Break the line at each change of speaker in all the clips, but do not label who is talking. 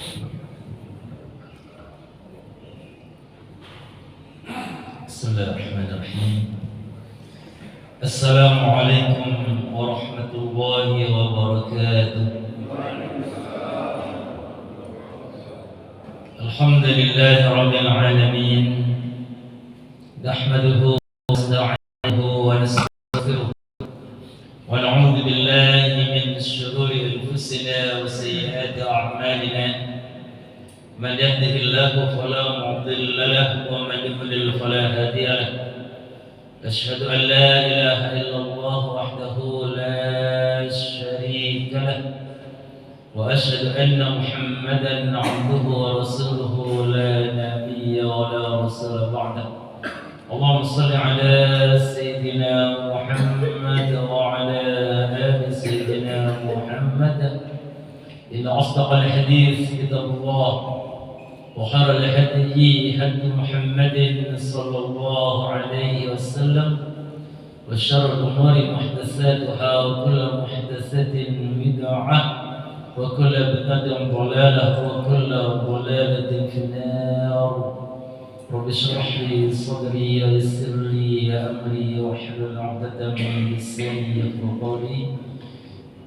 Bismillahirrahmanirrahim. Assalamualaikum warahmatullahi wabarakatuh. Alhamdulillahi rabbil alamin. Nahmaduhu wa nasta'inuhu wa nastaghfiruh. Wa na'udzu billahi min shururi anfusina wa sayyiati a'malina. من يهده الله فلا مضل له ومن يضلل فلا هادي له. أشهد أن لا إله إلا الله وحده لا شريك له وأشهد أن محمدا عبده ورسوله لا نبي ولا رسول بعده. اللهم صل على سيدنا محمد وعلى آل سيدنا محمد. إن أصدق الحديث كتاب الله وخير الهدي هدي محمد صلى الله عليه وسلم وشر الأمور محدثاتها وكل محدثة بدعة وكل بدعة ضلالة وكل ضلالة في النار. رب اشرح لي صدري ويسر لي أمري واحلل عقدة من لساني يفقهوا قولي.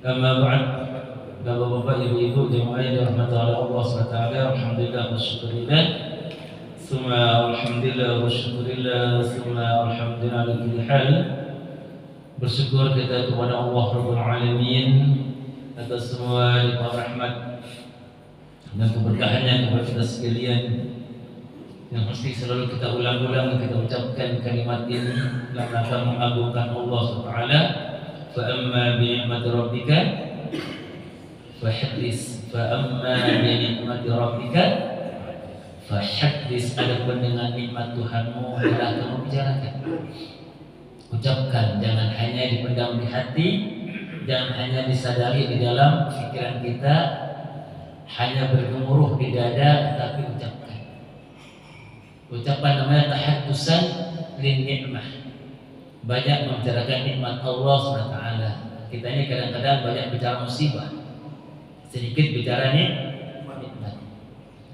أما بعد. Bapak-bapak, ibu-ibu, jemaah yang dirahmati oleh Allah SWT, alhamdulillah wa syukurillah. Summa alhamdulillah wa syukurillah. Summa alhamdulillah ala kulli hal. Bersyukur kita kepada Allah Rabbul Alamin atas semua limpahan rahmat dan keberkahannya kepada kita sekalian, yang mesti selalu kita ulang-ulang, kita ucapkan kalimat ini dalam rangka mengagungkan Allah SWT. Fa amma bi ni'mati rabbika fahaddis, fa amma bi ni'mati rabbika fahaddis. Adapun dengan nikmat Tuhanmu, hendaklah kamu bicarakan, ucapkan, jangan hanya dipendam di hati, jangan hanya disadari di dalam pikiran kita, hanya bergemuruh di dada, tapi ucapkan. Ucapan namanya tahaddusan lin ni'mah, banyak membicarakan nikmat Allah SWT. Kita ini kadang-kadang banyak bicara musibah, sedikit bicara nikmat.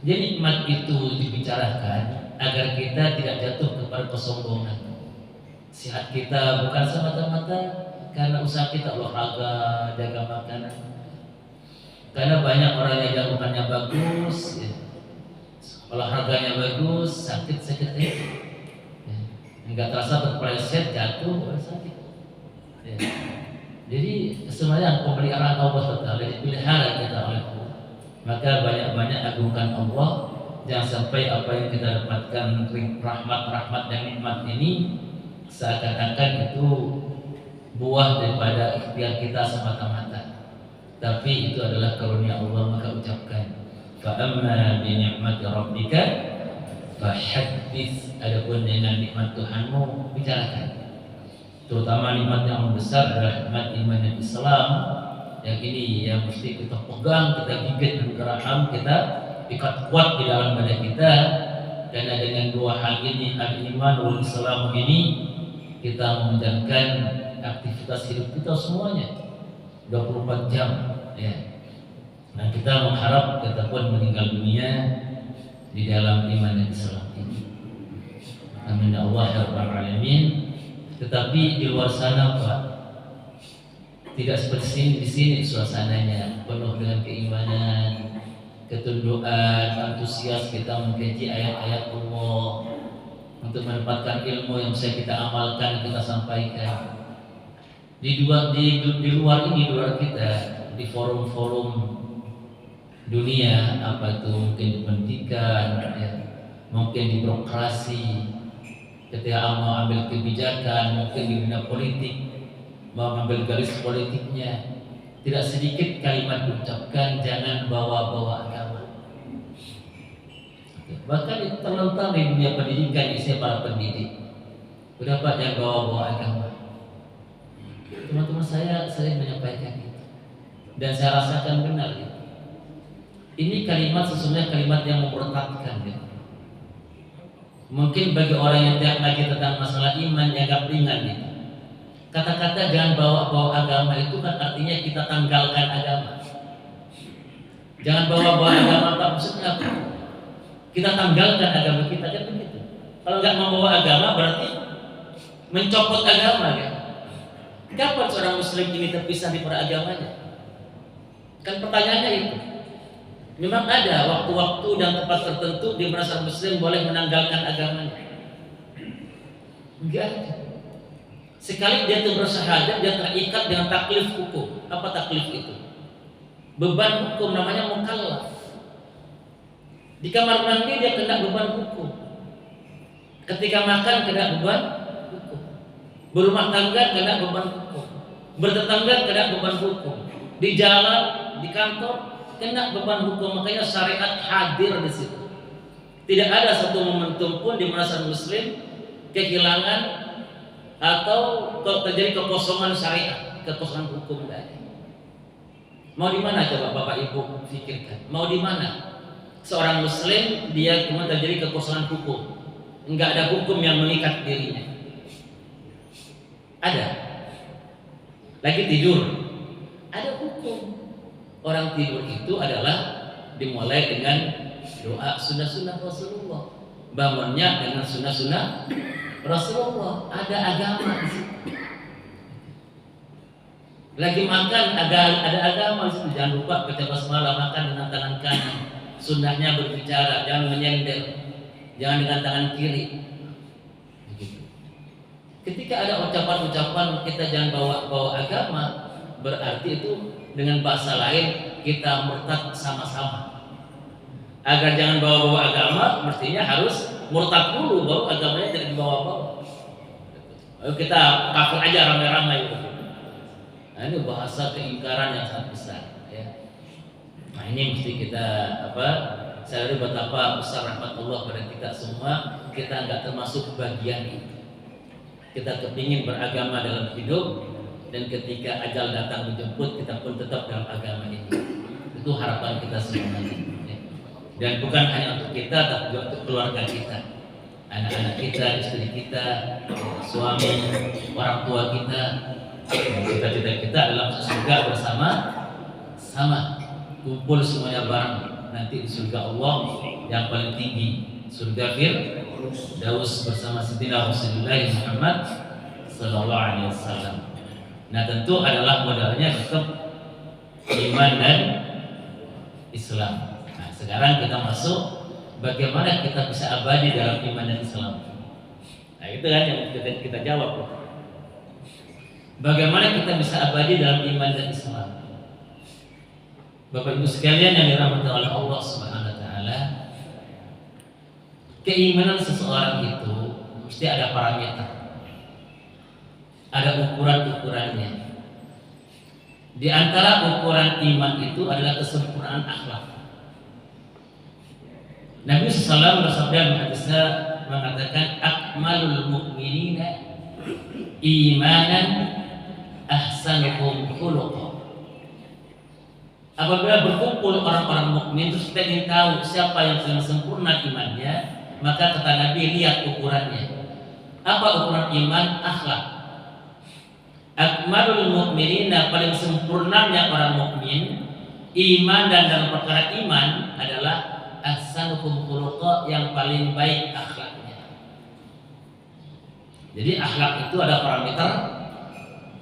Jadi nikmat itu dibicarakan agar kita tidak jatuh kepada kesombongan. Sehat kita bukan semata-mata karena usaha kita olahraga, jaga makanan. Karena banyak orang yang jaga makannya bagus, ya, olahraganya bagus, sakit ya. Enggak terasa terpeleset, jatuh, sakit. Ya. Jadi semuanya pemeliharaan Allah SWT, dipelihara kita oleh Allah. Maka banyak-banyak agungkan Allah. Jangan sampai apa yang kita dapatkan rahmat-rahmat dan nikmat ini seakan-akan itu buah daripada ikhtiar kita semata-mata, tapi itu adalah karunia Allah. Maka ucapkan, fa amma bi ni'mati rabbika fahaddits. Adapun dengan nikmat Tuhanmu, bicarakan. Terutama nikmat yang besar adalah nikmat iman dan Islam. Yang ini yang mesti kita pegang, kita gigit dan geraham, kita ikat kuat di dalam badan kita. Karena dengan dua hal ini, al-iman wal Islam ini, kita menjalankan aktivitas hidup kita semuanya 24 jam, ya. Nah, kita mengharap kita pun meninggal dunia di dalam iman dan Islam ini. Amin ya Allah ya Rabbal Alamin. Tetapi di luar sana, Pak, tidak seperti di sini suasananya penuh dengan keimanan, ketundukan, antusias kita mengkaji ayat-ayat Allah untuk mendapatkan ilmu yang bisa kita amalkan, kita sampaikan. Di luar ini, di luar kita, di forum-forum dunia, apa itu mungkin di pendidikan, ya, mungkin di birokrasi, ketika mau ambil kebijakan, mungkin di dunia politik, mau ambil garis politiknya, tidak sedikit kalimat diucapkan, jangan bawa-bawa agama. Bahkan terlontar di dunia pendidikan, isinya para pendidik, berapa yang bawa-bawa agama. Teman-teman saya sering menyampaikan itu, dan saya rasakan benar itu. Ini kalimat sesungguhnya kalimat yang memberontakkan, gitu. Mungkin bagi orang yang tidak lagi tentang masalah iman dianggap ringan, gitu. Kata-kata jangan bawa-bawa agama itu kan artinya kita tanggalkan agama. Jangan bawa-bawa agama Pak, maksudnya apa? Kita tanggalkan agama kita kan begitu. Kalau nggak membawa agama berarti mencopot agama kan? Kapan seorang Muslim ini terpisah di agamanya? Kan pertanyaannya itu. Memang ada waktu-waktu dan tempat tertentu di mana seorang Muslim boleh menanggalkan agamanya. Enggak ada. Sekali dia itu bersyahadat, dia terikat dengan taklif hukum. Apa taklif itu? Beban hukum, namanya mukallaf. Di kamar mandi dia kena beban hukum. Ketika makan kena beban hukum. Berumah tangga kena beban hukum. Bertetangga kena beban hukum. Di jalan, di kantor kena beban hukum. Makanya syariat hadir di situ. Tidak ada satu momentum pun di mana seorang Muslim kehilangan atau kalau terjadi kekosongan syariat, kekosongan hukum tadi. Mau di mana coba Bapak Ibu pikirkan? Mau di mana? Seorang Muslim dia kemudian terjadi kekosongan hukum, enggak ada hukum yang mengikat dirinya. Ada. Lagi tidur, ada hukum. Orang tidur itu adalah dimulai dengan doa sunnah-sunnah Rasulullah, bangunnya dengan sunnah-sunnah Rasulullah. Ada agama di situ. Lagi makan ada agama di situ. Jangan lupa baca basmalah, makan dengan tangan kanan. Sunnahnya berbicara, jangan menyender, jangan dengan tangan kiri. Begitu. Ketika ada ucapan-ucapan kita jangan bawa agama, berarti itu dengan bahasa lain kita murtad sama-sama. Agar jangan bawa-bawa agama, mestinya harus murtad dulu, baru agamanya tidak dibawa-bawa. Ayo kita kafir aja ramai-ramai. Nah, ini bahasa keingkaran yang sangat besar, ya. Nah, ini mesti kita sadari betapa besar rahmat Allah pada kita semua. Kita nggak termasuk bagian itu. Kita kepingin beragama dalam hidup, dan ketika ajal datang menjemput, kita pun tetap dalam agama ini. Itu harapan kita semuanya, ya. Dan bukan hanya untuk kita, tapi juga untuk keluarga kita, anak-anak kita, istri kita, suami, orang tua kita. Cita-cita kita adalah surga bersama-sama, kumpul semuanya bareng nanti di surga Allah yang paling tinggi, surga Firdaus bersama Sayyidina Rasulullah Muhammad sallallahu alaihi wasallam. Nah, tentu adalah modalnya tetap iman dan Islam. Nah, sekarang kita masuk bagaimana kita bisa abadi dalam iman dan Islam. Nah, itu kan yang kita jawab. Bagaimana kita bisa abadi dalam iman dan Islam? Bapak Ibu sekalian yang dirahmati oleh Allah Subhanahu wa taala, keimanan seseorang itu mesti ada parameter. Ada ukuran-ukurannya. Di antara ukuran iman itu adalah kesempurnaan akhlak. Nabi SAW bersabda hadisnya mengatakan akmalul mu'minina imanan ahsanuhum khuluqa. Apabila berkumpul orang-orang mukmin terus kita ingin tahu siapa yang paling sempurna imannya, maka kata Nabi lihat ukurannya. Apa ukuran iman? Akhlak. Akmalul mu'minina, paling sempurnanya orang mukmin iman dan dalam perkara iman adalah ahsanuhum khuluqa, yang paling baik akhlaknya. Jadi akhlak itu ada parameter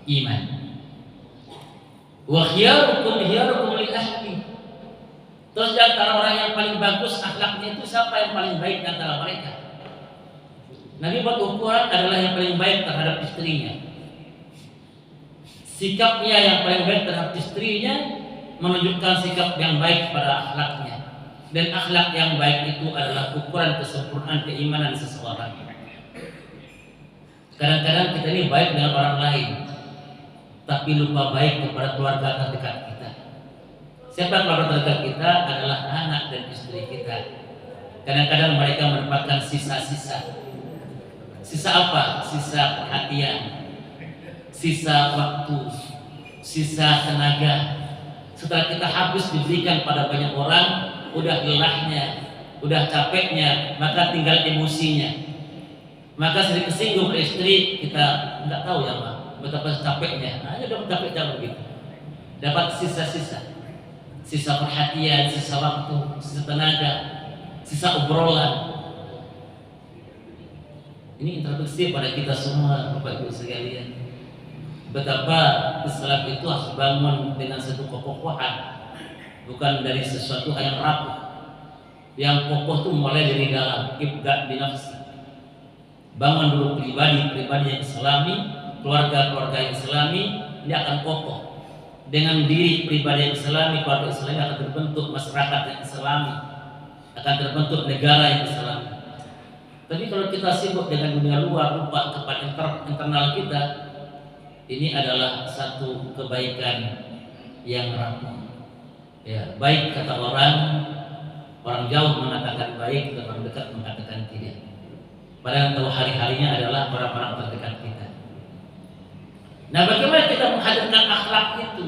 iman. Wa khiyarukum li ahli. Terus di antara orang yang paling bagus akhlaknya itu siapa yang paling baik di antara mereka? Nabi buat ukuran adalah yang paling baik terhadap istrinya. Sikapnya yang paling baik terhadap istrinya menunjukkan sikap yang baik pada akhlaknya. Dan akhlak yang baik itu adalah ukuran kesempurnaan keimanan seseorang. Kadang-kadang kita ini baik dengan orang lain, tapi lupa baik kepada keluarga terdekat kita. Siapa keluarga terdekat kita? Adalah anak dan istri kita. Kadang-kadang mereka mendapatkan sisa-sisa. Sisa apa? Sisa perhatian, sisa waktu, sisa tenaga. Setelah kita habis diberikan pada banyak orang, udah lelahnya, udah capeknya, maka tinggal emosinya. Maka sering kesinggung istri, kita nggak tahu ya Mak, betapa capeknya. Hanya dapat capek begitu. Dapat sisa-sisa. sisa perhatian, sisa waktu, sisa tenaga, sisa obrolan. Ini introduksi pada kita semua, Bapak Ibu sekalian. Betapa Islam itu harus bangun dengan satu kekokohan, bukan dari sesuatu yang rapuh. Yang kokoh itu mulai dari dalam, ibda' binafsi. Bangun dulu pribadi yang islami, keluarga yang islami, ini akan kokoh. Dengan diri pribadi yang islami, keluarga islami akan terbentuk masyarakat yang islami, akan terbentuk negara yang islami. Tapi kalau kita sibuk dengan dunia luar, lupa kepada internal kita, ini adalah satu kebaikan yang rapuh. Ya, baik kata orang jauh mengatakan baik, orang dekat mengatakan tidak. Padahal tahu hari-harinya adalah orang-orang terdekat kita. Nah, bagaimana kita menghadirkan akhlak itu?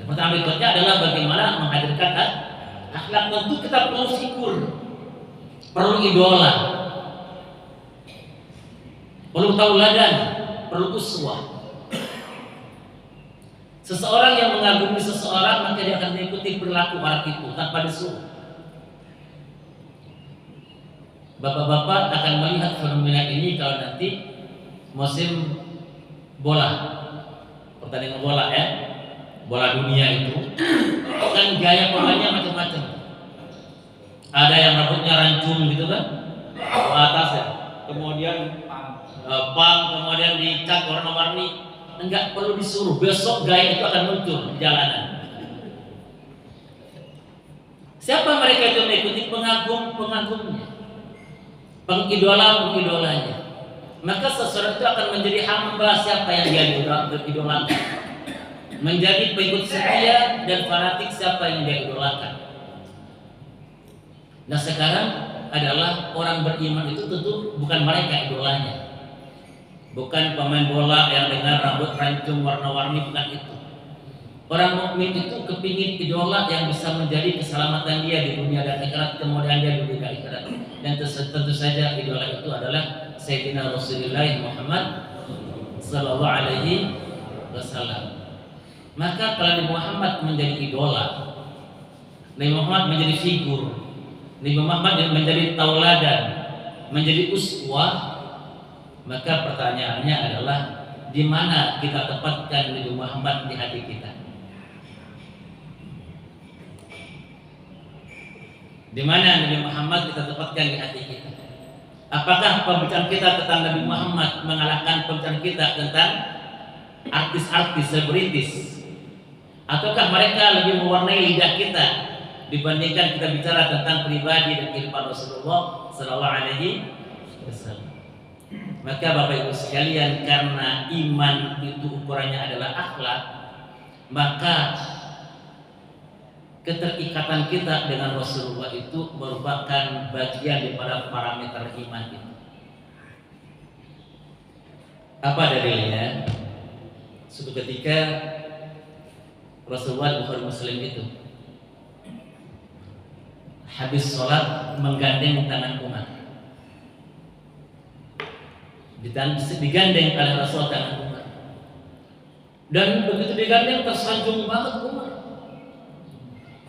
Pertama berikutnya adalah bagaimana menghadirkan akhlak. Tentu kita perlu figur, perlu idola, perlu tauladan, perlu uswah. Seseorang yang mengagumi seseorang, maka dia akan mengikuti perilaku orang itu tanpa disuruh. Bapak-bapak akan melihat fenomena ini kalau nanti musim bola, pertandingan bola ya, bola dunia itu kan gaya pemainnya macam-macam. Ada yang rambutnya rancung gitu kan, ke atas ya, kemudian pang, kemudian dicat warna-warni. Enggak perlu disuruh, besok gaya itu akan muncul di jalanan. Siapa mereka itu mengikuti? Pengagumnya, pengidolanya. Maka seseorang itu akan menjadi hamba siapa yang dia idolakan, menjadi pengikut setia dan fanatik siapa yang dia idolakan. Nah, sekarang adalah orang beriman itu tentu bukan mereka idolanya. Bukan pemain bola yang dengan rambut rancung warna-warni, bukan itu. Orang mukmin itu kepingin idola yang bisa menjadi keselamatan dia di dunia dan akhirat, kemudian dia di dunia akhirat. Dan tentu saja idola itu adalah Sayyidina Rasulullah Muhammad sallallahu alaihi wasallam. Maka kalau Nabi Muhammad menjadi idola, Nabi Muhammad menjadi figur, Nabi Muhammad menjadi tauladan, menjadi uswah, maka pertanyaannya adalah di mana kita tempatkan Nabi Muhammad di hati kita? Di mana Nabi Muhammad kita tempatkan di hati kita? Apakah pembicaraan kita tentang Nabi Muhammad mengalahkan pembicaraan kita tentang artis-artis, selebritis? Ataukah mereka lebih mewarnai lidah kita dibandingkan kita bicara tentang pribadi dan kehidupan Rasulullah sallallahu alaihi wasallam? Maka Bapak Ibu sekalian, karena iman itu ukurannya adalah akhlak, maka keterikatan kita dengan Rasulullah itu merupakan bagian daripada parameter iman itu. Apa dalilnya? Suatu ketika Rasulullah Bukhari Muslim itu habis sholat menggandeng tangan Umar, digandeng oleh Rasul tangan Umar, dan begitu digandeng tersanjung banget Umar.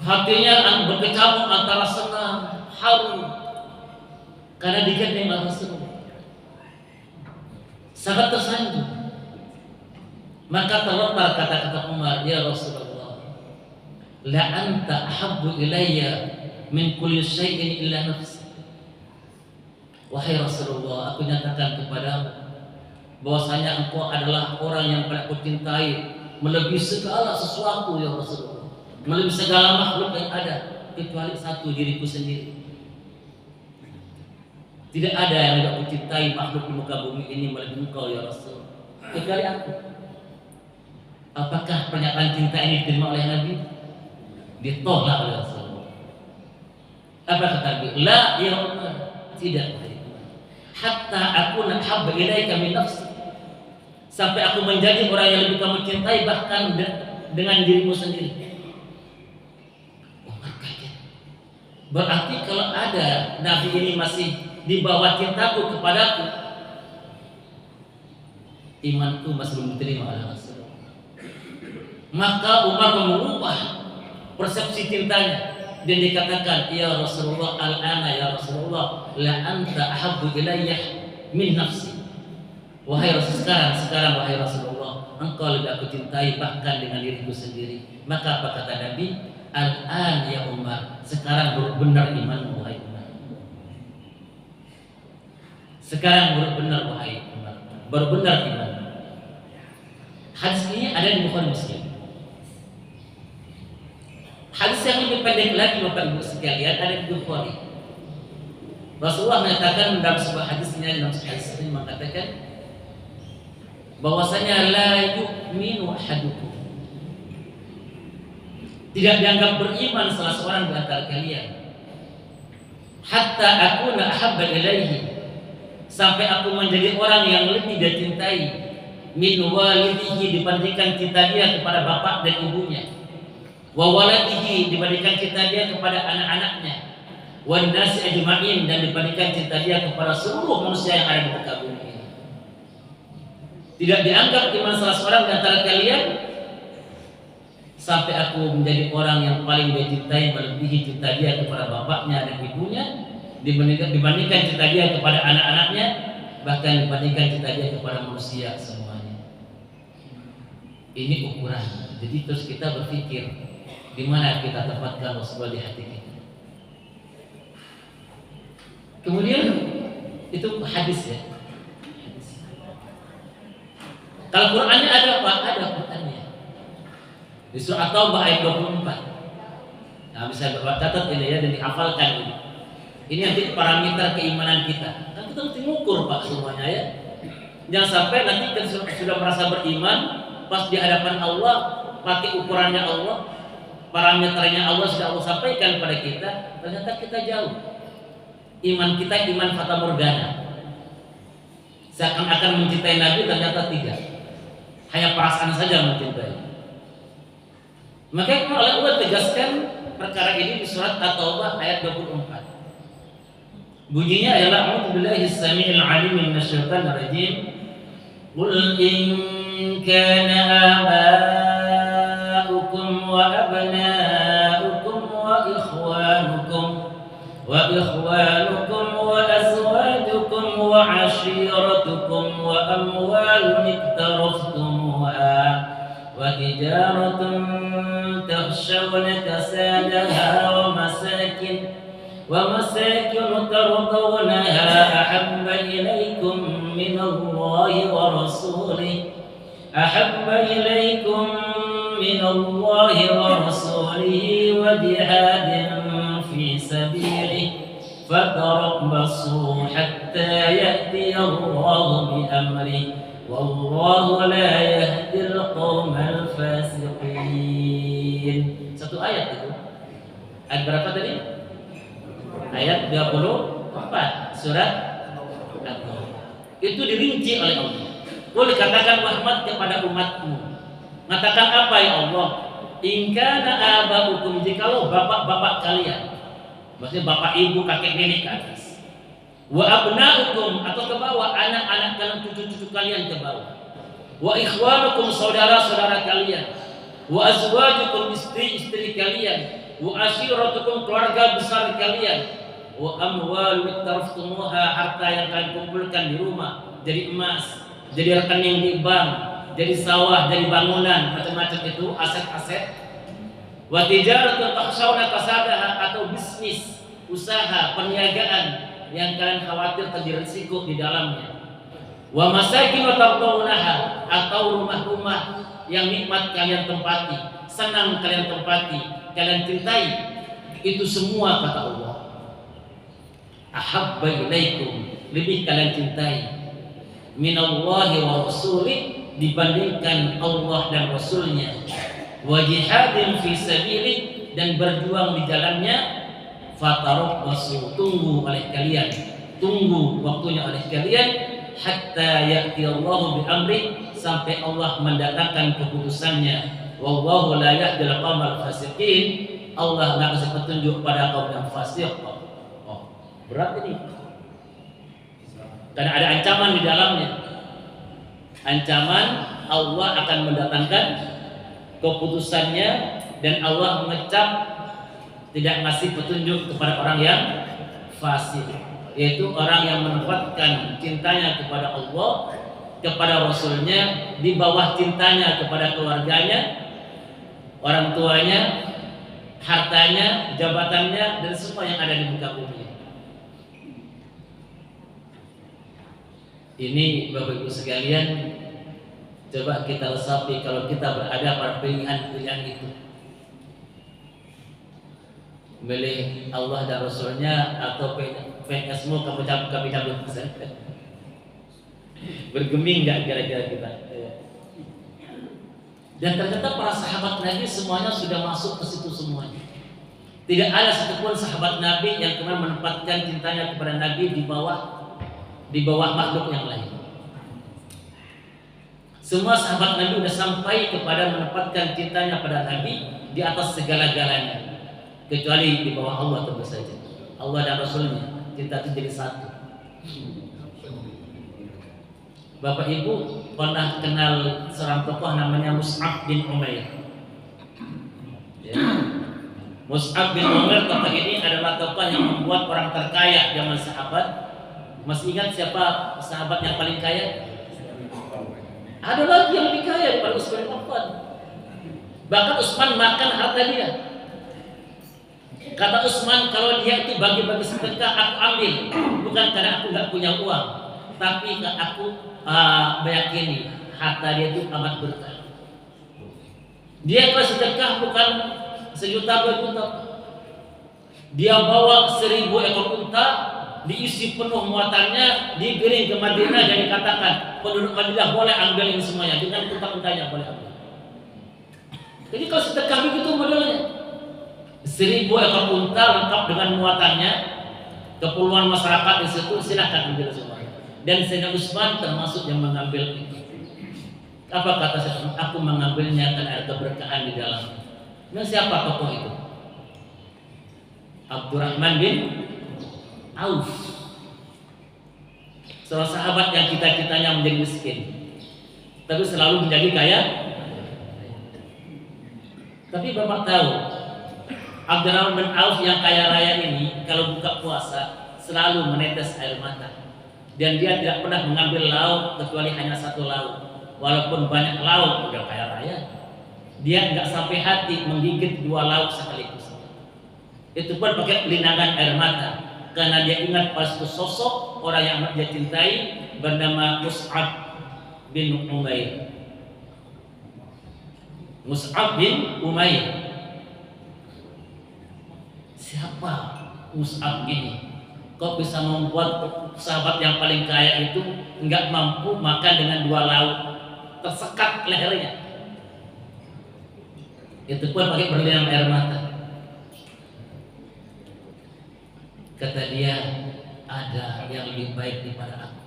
Hatinya berkecamuk antara senang, haru karena digandeng oleh Rasulullah. Sangat tersanjung. Maka terlontar kata-kata Umar, ya Rasulullah, la anta ahabbu ilayya min kulli syai'in illa nafsi. Wahai Rasulullah, aku nyatakan kepadamu bahwasanya engkau adalah orang yang paling aku cintai melebihi segala sesuatu ya Rasulullah, melebihi segala makhluk yang ada kecuali satu, diriku sendiri. Tidak ada yang tidak aku cintai makhluk di muka bumi ini melebihi engkau ya Rasul, kecuali aku. Apakah pernyataan cinta ini diterima oleh Nabi? Ditolak oleh Rasulullah. Apa kata Nabi? La ya Umar, tidak. Hatta aku habba ilaika min nafsi, sampai aku menjadi orang yang lebih kamu cintai bahkan dengan dirimu sendiri. Umar kaget. Berarti kalau ada Nabi ini masih di bawah cintaku kepadaku, imanku masih belum diterima oleh Rasulullah. Maka Umar mengubah persepsi cintanya, dan dikatakan, ya Rasulullah, al-ana ya Rasulullah, la anta ahabbu ilayya min nafsi. Wahai Rasul, sekarang wahai Rasulullah, engkau lebih aku cintai bahkan dengan diriku sendiri. Maka apa kata Nabi? Al-an ya Umar, sekarang benar imanmu wahai Umar. Sekarang benar wahai Umar, baru benar iman. Hadis ini ada di Bukhari Muslim. Hadis yang lebih pendek lagi Bapak Ibu sekalian ada di Bukhari. Rasulullah mengatakan dalam sebuah hadisnya, dalam hadis ini mengatakan bahwasanya la yu'minu ahadukum, tidak dianggap beriman salah seorang di antara kalian, hatta akuna ahabba ilaihi, sampai aku menjadi orang yang lebih dia cintai, min walidihi, dibandingkan cinta dia kepada bapak dan ibunya, wa waladihi, dibandingkan cinta dia kepada anak-anaknya, wan nasi ajma'in, dan dibandingkan cinta dia kepada seluruh manusia yang ada di muka bumi ini. Tidak dianggap iman salah seorang di antara kalian sampai aku menjadi orang yang paling dia cintai, melebihi cinta dia kepada bapaknya dan ibunya, dibandingkan cinta dia kepada anak-anaknya, bahkan dibandingkan cinta dia kepada manusia semuanya. Ini ukuran. Jadi terus kita berpikir di mana kita tempatkan Rasulullah di hati kita. Kemudian itu hadis ya. Kalau Qur'annya ada apa? Ada Qur'annya. Di surah At-Taubah ayat 24. Nah, bisa catat ini ya dan dihafalkan ini. Ini nanti parameter keimanan kita. Kan kita mesti ngukur Pak semuanya ya. Jangan sampai nanti kita sudah merasa beriman, pas di hadapan Allah pakai ukurannya Allah, parameternya Allah sudah Allah sampaikan pada kita, ternyata kita jauh. Iman kita iman fata morgana. Seakan-akan mencintai Nabi, ternyata tidak. Hanya perasaan saja mencintai. Maka Allah tegaskan perkara ini di surat At-Taubah ayat 24. Bunyinya adalah a'udzubillahi as-sami'il 'alim minasyaitonir rajim. Qul in kana aba'ukum wa abna'ukum wa ikhwanukum wa azwajukum wa 'ashiratukum wa amwalun iktaraftumuha wa tijaratun takhshawna kasadaha wa masakin tardawnaha ahabba ilaykum min Allahi wa rasulih wa jihadin fi sabilihi fatarabbasu hatta ya'tiya Allahu bi amrihi wallahu la yahdil qaumal fasiqin. Satu ayat itu. Ayat berapa tadi? Ayat 24 surat At-Taubah. Itu dirinci oleh Allah. Boleh katakan Muhammad kepada umatmu. Mengatakan apa ya Allah? In kana aba'ukum, jikalau bapak-bapak kalian, maksudnya bapak ibu kakek nenek ke atas, wa abna'ukum, atau ke bawah, anak-anak kalian, cucu-cucu kalian ke bawah, wa ikhwanukum, saudara-saudara kalian, wa azwajukum, istri-istri kalian, wa ashiratukum, keluarga besar kalian, wa amwalun iktaraftumuha, harta yang kalian kumpulkan di rumah, jadi emas, jadi rekening di bank, jadi sawah, jadi bangunan, macam-macam itu aset-aset. Wa tijaratun takhshawna kasadaha, atau bisnis, usaha, perniagaan yang kalian khawatir terjadi risiko di dalamnya. Wa masakin tardawnaha, atau rumah-rumah yang nikmat kalian tempati, senang kalian tempati, kalian cintai. Itu semua kata Allah, ahabba ilaikum, lebih kalian cintai, minallahi wa rasulih, dibandingkan Allah dan Rasulnya, wa jihadin fi sabilih, dan berjuang di jalannya, fatarabbasu, tunggu oleh kalian, tunggu waktunya oleh kalian, hatta ya'ti Allahu bi amri, sampai Allah mendatangkan keputusannya. Wallahu la yahdil qaumal fasiqin, Allah enggak kasih petunjuk pada kaum yang fasik. Oh, berat ini. Karena ada ancaman di dalamnya. Ancaman Allah akan mendatangkan keputusannya dan Allah mengecap tidak ngasih petunjuk kepada orang yang fasik, yaitu orang yang menempatkan cintanya kepada Allah, kepada Rasulnya di bawah cintanya kepada keluarganya, orang tuanya, hartanya, jabatannya, dan semua yang ada di muka bumi. Ini Bapak Ibu sekalian, coba kita resapi kalau kita berada pada pilihan-pilihan itu, milih Allah dan Rasulnya atau PNS-mu kamu cabut bergeming nggak kira-kira kita? Dan ternyata para sahabat Nabi semuanya sudah masuk ke situ semuanya. Tidak ada satupun sahabat Nabi yang pernah menempatkan cintanya kepada Nabi di bawah makhluk yang lain. Semua sahabat Nabi sudah sampai kepada menempatkan cintanya pada Nabi di atas segala-galanya, kecuali di bawah Allah tentu saja. Allah dan Rasulnya, cinta itu jadi satu. Bapak Ibu pernah kenal seorang tokoh namanya Mus'ab bin Umair. Ya. Mus'ab bin Umair, tokoh ini adalah tokoh yang membuat orang terkaya zaman sahabat. Masih ingat siapa sahabat yang paling kaya? Ada lagi yang lebih kaya daripada Utsman bin Affan. Bahkan Utsman makan harta dia. Kata Utsman, kalau dia itu bagi-bagi sedekah aku ambil, bukan karena aku nggak punya uang, tapi aku meyakini harta dia itu amat berkah. Dia kalau sedekah bukan 1 juta 2 juta. Dia bawa 1000 ekor unta, diisi penuh muatannya, digiring ke Madinah dan dikatakan penduduk Madinah boleh ambil ini semuanya dengan unta-untanya boleh ambil. Jadi kalau sedekah begitu modelnya, 1000 ekor unta lengkap dengan muatannya, kepulauan masyarakat di situ silahkan ambil semua. Dan Sayyidina Utsman termasuk yang mengambil itu. Apa kata Sayyidina? Aku mengambilnya karena ada keberkahan di dalam. Nah, siapa tokoh itu? Abdurrahman bin Auf, seorang sahabat yang cita-citanya menjadi miskin, tapi selalu menjadi kaya. Tapi Bapak tahu, Abdurrahman bin Auf yang kaya raya ini kalau buka puasa selalu menetes air mata. Dan dia tidak pernah mengambil lauk kecuali hanya 1 lauk. Walaupun banyak lauk, udah kaya raya, dia nggak sampai hati menggigit 2 lauk sekaligus. Itu pun pakai pelinangan air mata, karena dia ingat pas itu sosok orang yang dia cintai bernama Mus'ab bin Umair. Mus'ab bin Umair. Siapa Mus'ab ini? Kok bisa membuat sahabat yang paling kaya itu nggak mampu makan dengan 2 lauk, tersekat lehernya. Itu pun pakai berlinang air mata. Kata dia, ada yang lebih baik daripada aku.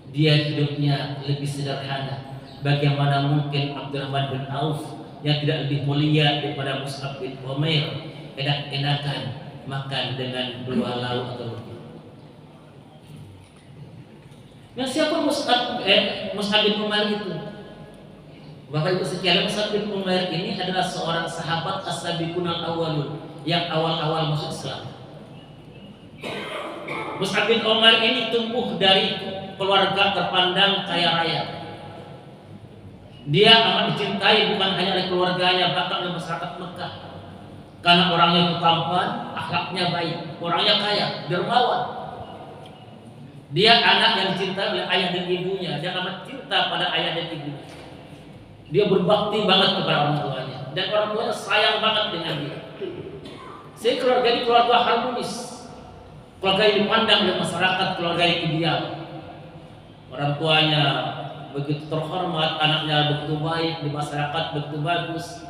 Dia hidupnya lebih sederhana. Bagaimana mungkin Abdurrahman bin Auf yang tidak lebih mulia daripada Mus'ab bin Umair enak-enakan makan dengan 2 lauk atau lebih. Nah, siapa Mus'ab bin Umair itu? Bapak Ibu sekalian, Mus'ab bin Umair ini adalah seorang sahabat as-sabiqun al-awwalun yang awal-awal masuk Islam. Mus'ab bin Umair ini tumbuh dari keluarga terpandang kaya raya. Dia amat dicintai bukan hanya oleh keluarganya, bahkan oleh masyarakat Mekah. Karena orangnya itu tampan, akhlaknya baik, orangnya kaya, dermawan. Dia anak yang dicintai oleh ayah dan ibunya. Dia amat cinta pada ayah dan ibunya. Dia berbakti banget kepada orang tuanya, dan orang tuanya sayang banget dengan dia. Sehingga keluarga ini keluarga harmonis, keluarga yang dipandang oleh masyarakat, keluarga yang ideal. Orang tuanya begitu terhormat, anaknya begitu baik, di masyarakat begitu bagus.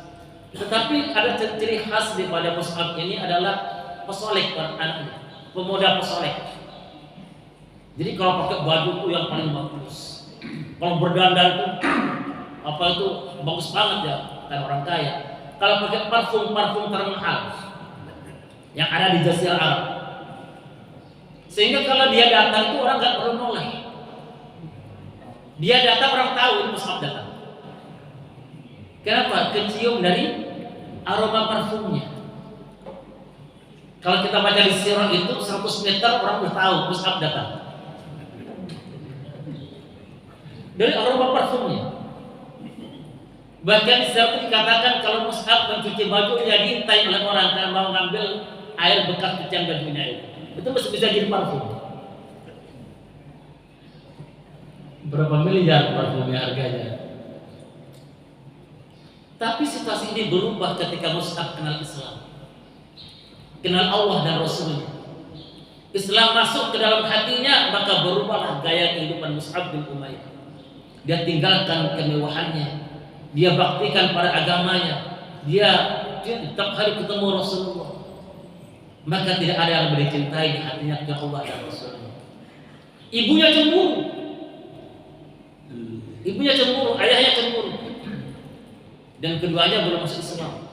Tetapi ada ciri khas daripada Mus'ab ini adalah pesolek anaknya, pemuda pesolek. Jadi kalau pakai baju itu yang paling bagus, kalau berdandan tuh apa itu bagus banget ya, kan orang kaya. Kalau pakai parfum termahal yang ada di Jazirah Arab, sehingga kalau dia datang itu orang nggak perlu noleh. Dia datang orang tahu Mus'ab datang. Kenapa? Kecium dari aroma parfumnya. Kalau kita baca di sirah itu 100 meter orang udah tahu mushaf datang. Dari aroma parfumnya. Bahkan di sirah itu dikatakan kalau mushaf mencuci baju ya diintai oleh orang karena mau ngambil air bekas cucian bajunya itu masih bisa jadi parfum. Berapa miliar parfumnya harganya? Tapi situasi ini berubah ketika mushaf kenal Islam, kenal Allah dan Rasulnya. Islam masuk ke dalam hatinya, maka berubahlah gaya kehidupan Mus'ab bin Umair. Dia tinggalkan kemewahannya, dia baktikan pada agamanya, dia setiap hari ketemu Rasulullah. Maka tidak ada yang lebih dicintai di hatinya ke Allah dan Rasulnya. Ibunya cemburu, ayahnya cemburu, dan keduanya belum masuk Islam.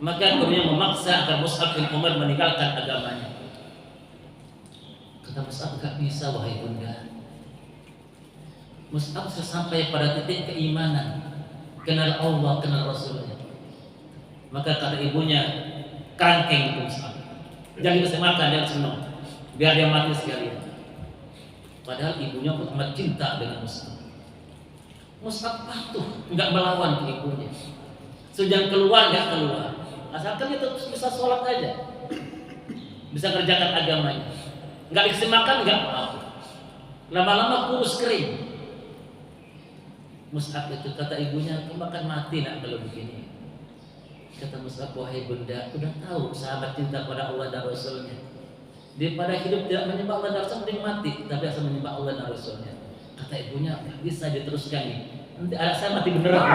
Maka keduanya memaksa agar Mus'ab bin Umair meninggalkan agamanya. Kata Mus'ab, gak bisa wahai bunda. Mus'ab sudah sampai pada titik keimanan, kenal Allah, kenal Rasulnya. Maka kata ibunya, kerangkeng itu Mus'ab, jangan dikasih makan, jangan senang, biar dia mati sekalian. Padahal ibunya amat cinta dengan Mus'ab. Mus'ab patuh, nggak melawan ke ibunya. Sejak keluar nggak keluar, asalkan dia terus bisa sholat aja, bisa kerjakan agamanya. Nggak dikasih makan nggak mau. Lama-lama kurus kering. Mus'ab itu kata ibunya, kamu akan mati nak kalau begini. Kata Mus'ab, wahai bunda, udah tahu sahabat cinta pada Allah dan Rasulnya. Daripada hidup tidak menyembah Allah dan Rasul, mending mati tapi asal menyembah Allah dan Rasulnya. Kata ibunya, nggak bisa diteruskan nih. Nanti anak saya mati beneran.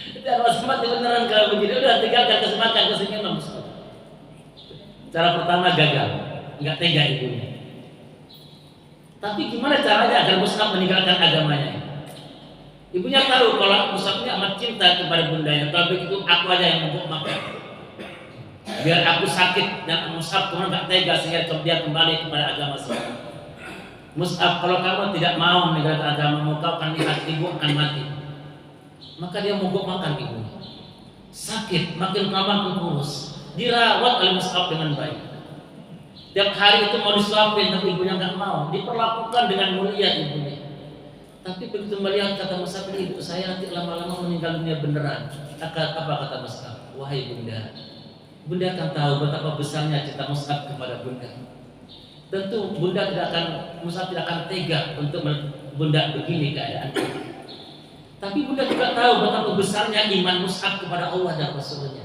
Nanti anak saya mati beneran kalau begini. Udah tinggalkan kesempatan kesini Mus'ab. Cara pertama gagal, nggak tega ibunya. Tapi gimana caranya agar Mus'ab meninggalkan agamanya? Ibunya tahu kalau Mus'ab ini amat cinta kepada bundanya. Kalau begitu aku aja yang mau makan. Biar aku sakit dan Mus'ab kemudian nggak tega sehingga dia kembali kepada agama Islam. Mus'ab, kalau kamu tidak mau meninggalkan agamamu, kau akan lihat ibu akan mati. Maka dia mogok makan ibunya. Sakit, makin lama makin kurus. Dirawat oleh Mus'ab dengan baik. Tiap hari itu mau disuapin, tapi ibunya nggak mau. Diperlakukan dengan mulia ibunya. Tapi begitu melihat kata Mus'ab, ibu saya nanti lama-lama meninggal dunia beneran. Apa kata Mus'ab? Wahai bunda, bunda akan tahu betapa besarnya cinta Mus'ab kepada bunda. Tentu bunda tidak akan, Mus'ab tidak akan tega untuk bunda begini keadaan. Tapi bunda juga tahu betapa besarnya iman Mus'ab kepada Allah dan Rasulnya.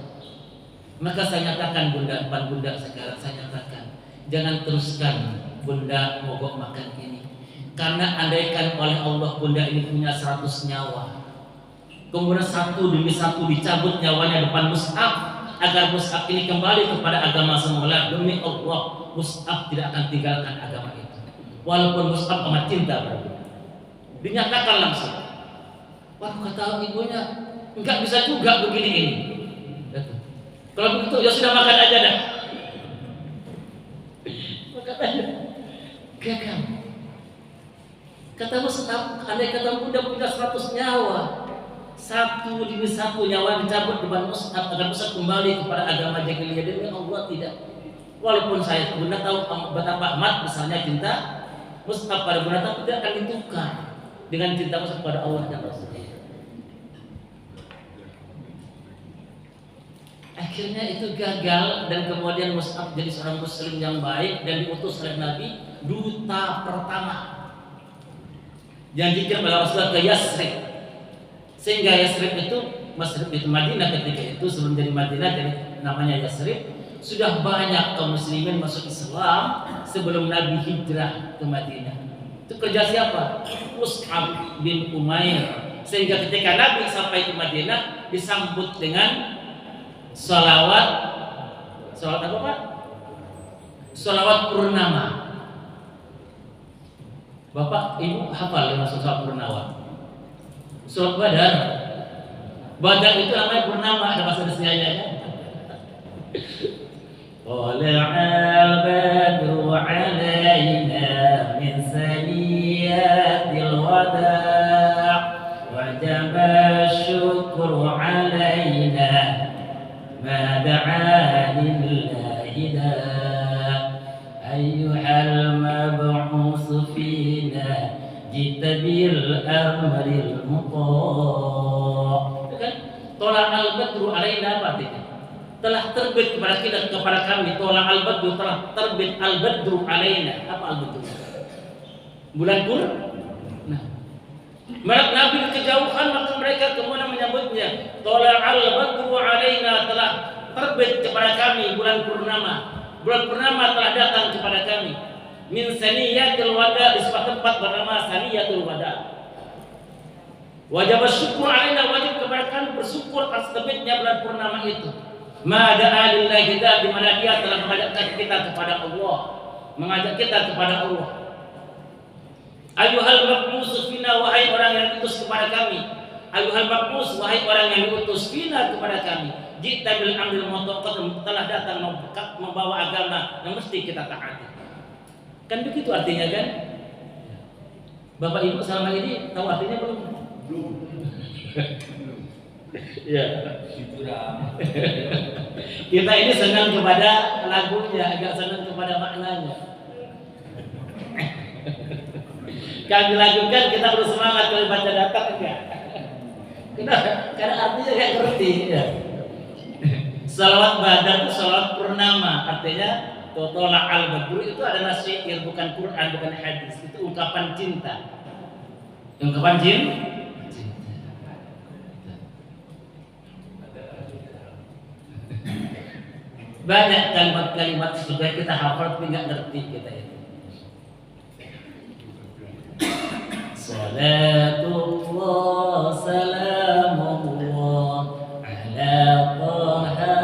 Maka saya nyatakan bunda, depan bunda sekarang saya nyatakan, jangan teruskan bunda mogok makan ini. Karena andaikan oleh Allah bunda ini punya 100 nyawa, kemudian satu demi satu dicabut nyawanya depan Mus'ab, agar Mus'ab ini kembali kepada agama semula, demi Allah Mus'ab tidak akan tinggalkan agama itu. Walaupun Mus'ab amat cinta pada bunda. Dinyatakan langsung. Wah, kata ibunya, enggak bisa juga begini ini. Kalau begitu ya sudah makan aja dah. Makan aja. Gagal. Kata Mus'ab, andai kata bunda punya 100 nyawa, satu demi satu nyawa dicabut depan Mus'ab agar Mus'ab kembali kepada agama jahiliyah. Demi Allah tidak. Walaupun saya bunda tahu betapa amat besarnya cinta Mus'ab pada bunda, tapi tidak akan ditukar dengan cinta Mus'ab pada Allah dan Rasulnya. Akhirnya itu gagal dan kemudian Mus'ab jadi seorang muslim yang baik dan diutus oleh Nabi duta pertama yang dikirim oleh Rasulullah ke Yasrib. Sehingga Yasrib itu Madinah ketika itu, sebelum jadi Madinah jadi namanya Yasrib, sudah banyak kaum muslimin masuk Islam sebelum Nabi hijrah ke Madinah. Itu kerja siapa? Mus'ab bin Umair. Sehingga ketika Nabi sampai ke Madinah disambut dengan salawat apa Pak? Salawat purnama. Bapak, Ibu hafal ya maksud salawat purnama? Salat Badar. Badar itu namanya purnama, ada bahasa Indonesianya kan? Tala'al badru 'alaina min saniyatil wada' wajaba syukru 'alaina ما دعا لله دا أيها المبعوث فينا جئت بالأمر المطاع. Tola al-badru alaina apa artinya? Telah terbit kepada kami. Tola al-badru, telah terbit al-badru alaina. Apa al-badru? Bulan purnama. Mereka Nabi kejauhan, maka mereka kemudian menyambutnya. Tola al-badru alaina, telah terbit kepada kami bulan purnama. Bulan purnama telah datang kepada kami. Min saniyatul wada, di sebuah tempat bernama Saniyatul Wada. Wajib bersyukur alaina, wajib kepada kami bersyukur atas terbitnya bulan purnama itu. Mada alillahi kita, di mana dia telah mengajak kita kepada Allah, mengajak kita kepada Allah. Ayuhal mab'us fina, wahai orang yang diutus kepada kami. Ayuhal mab'us, wahai orang yang diutus fina kepada kami. Jita bil amril muttaqad, telah datang membawa agama yang mesti kita taati. Kan begitu artinya kan? Bapak Ibu selama ini tahu artinya belum? Belum. Ya. Kita ini senang kepada lagunya, agak senang kepada maknanya. Kami lakukan kita harus semangat kalau baca datang enggak? Karena artinya kayak ngerti ya. Salawat badar itu salawat purnama, artinya tola al-badru itu adalah syair, bukan Quran, bukan hadis. Itu ungkapan cinta. Ungkapan cinta. Banyak kalimat-kalimat sudah kita hafal tapi nggak ngerti kita itu. Salatullah salamullah ala taha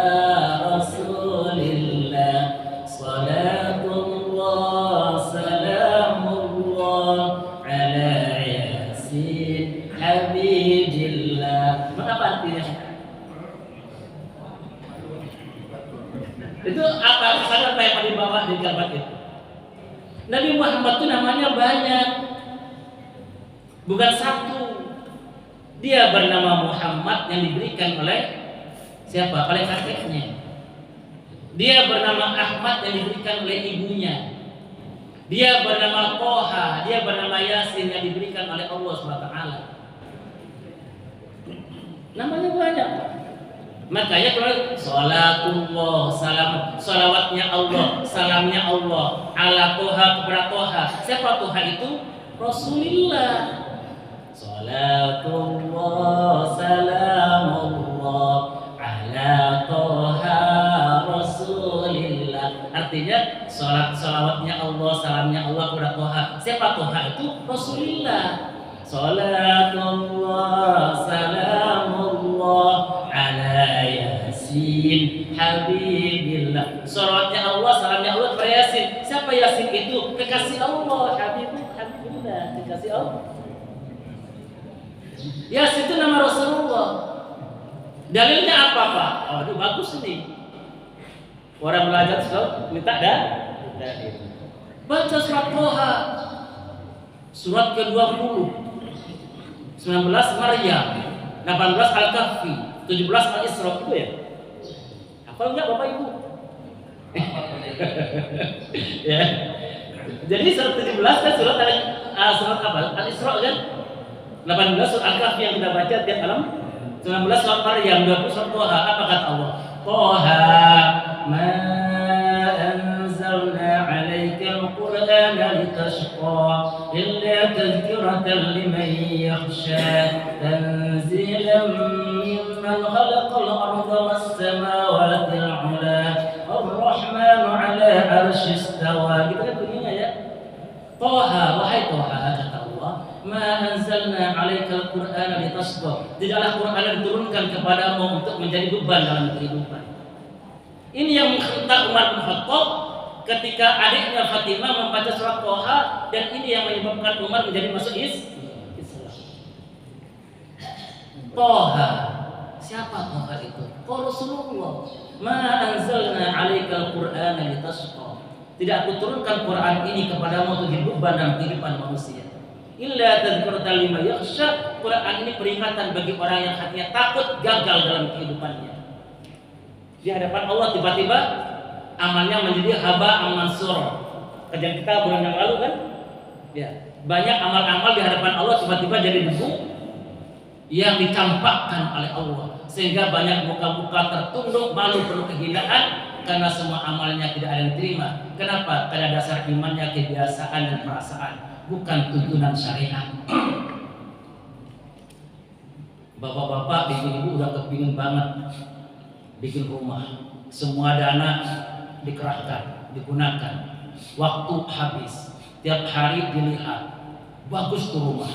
rasulillah. Salatullah salamullah ala yasin habibillah. Apa artinya? Itu apa pesan apa yang dibawa di kalimat itu? Nabi Muhammad itu namanya banyak, bukan satu. Dia bernama Muhammad yang diberikan oleh siapa? Oleh kakeknya. Dia bernama Ahmad yang diberikan oleh ibunya. Dia bernama Toha, dia bernama Yasin yang diberikan oleh Allah SWT. Namanya banyak. Makanya kalau salatullah, salam, salawatnya Allah, salamnya Allah, ala Toha, kepada Toha. Siapa Toha itu? Rasulullah. Salatullah, salamullah, ala Toha, Rasulillah. Artinya salawatnya Allah, salamnya Allah kepada Toha. Siapa Toha itu? Rasulullah. Salatullah, salamullah, ala Yasin habibillah. Salawatnya Allah, salamnya Allah kepada Yasin. Siapa Yasin itu? Kekasih Allah. Habibillah, kekasih Allah. Yasin itu nama Rasulullah. Dalilnya apa Pak? Oh, itu bagus ini. Orang belajar surat minta dalil. Baca surat Toha, surat ke-20, 19 Maryam, 18 Al-Kahfi, 17 Al-Isra, itu ya? Hafal enggak Bapak Ibu? Ya. Jadi surat 17 kan surat apa? Al-Isra kan? 18 surat Al-Kahfi yang kita baca tiap malam, 19 surat Maryam, 20 surat Toha. Apa kata Allah? Toha ma anzalna 'alaikal qur'ana litashqa illa tadhkiratan liman yakhsha tanzilan mimman khalaqal arda was samawati al-'ula ar-rahmanu 'ala 'arsy istawa. Gitu kan bunyinya ya. Toha, wahai Toha, kata Allah, ma anzalna 'alaikal qur'ana litashqa. Tidaklah Quran diturunkan kepadamu untuk menjadi beban dalam kehidupan. Ini yang menghentak Umar bin Khattab ketika adiknya Fatimah membaca surat Toha, dan ini yang menyebabkan Umar menjadi masuk Islam. Toha, siapa Toha itu? Oh Rasulullah. Ma anzalna 'alaikal qur'ana litashqa. Tidak aku turunkan Quran ini kepadamu untuk jadi beban dalam kehidupan manusia. Illa tadhkiratan liman yakhsha. Quran ini peringatan bagi orang yang hatinya takut gagal dalam kehidupannya.
Di hadapan Allah tiba-tiba amalnya menjadi haba mansur. Kajian kita bulan yang lalu kan? Ya, banyak amal-amal di hadapan Allah tiba-tiba jadi debu yang dicampakkan oleh Allah, sehingga banyak muka-muka tertunduk, malu, penuh kehinaan karena semua amalnya tidak ada yang diterima. Kenapa? Karena dasar imannya kebiasaan dan perasaan, bukan tuntunan syariat. Bapak-bapak, ibu-ibu udah kepingin banget bikin rumah, semua dana dikerahkan, digunakan, waktu habis, tiap hari dilihat, bagus tuh rumah,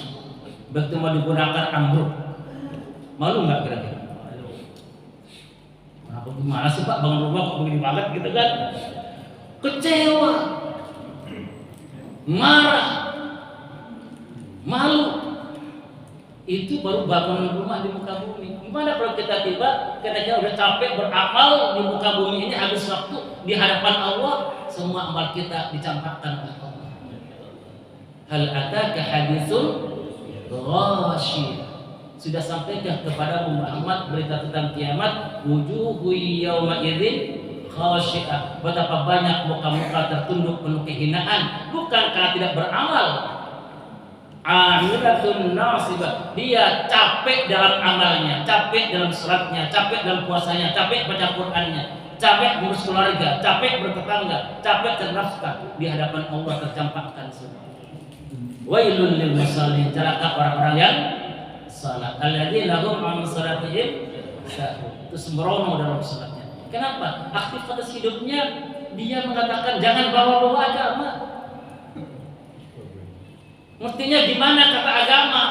begitu mau digunakan ambruk, malu nggak kira-kira? Kenapa gimana sih Pak bangun rumah kok begini banget gitu kan? Kecewa, marah, malu. Itu baru bangun rumah di muka bumi. Gimana kalau kita tiba udah capek beramal di muka bumi ini, habis waktu di hadapan Allah, semua amal kita dicampakkan oleh Allah. Hal ataka haditsul ghasyiyah. Sudah sampaikah kepada Muhammad berita tentang kiamat? Wujuhu yauma idzin khasyiah. Betapa banyak muka-muka tertunduk penuh kehinaan, bukan karena tidak beramal. Amilatun nasibah, dia capek dalam amalnya, capek dalam salatnya, capek dalam puasanya, capek baca Qur'annya, capek ngurus keluarga, capek bertetangga, capek bernafkah. Di hadapan Allah tercampakkan semua. Wailul lil musallin, celaka orang-orang yang salat. Alladzina hum an salatihim sahun. Itu sembrono dalam salatnya. Kenapa? Aktivitas hidupnya dia mengatakan jangan bawa-bawa agama. Mestinya gimana kata agama?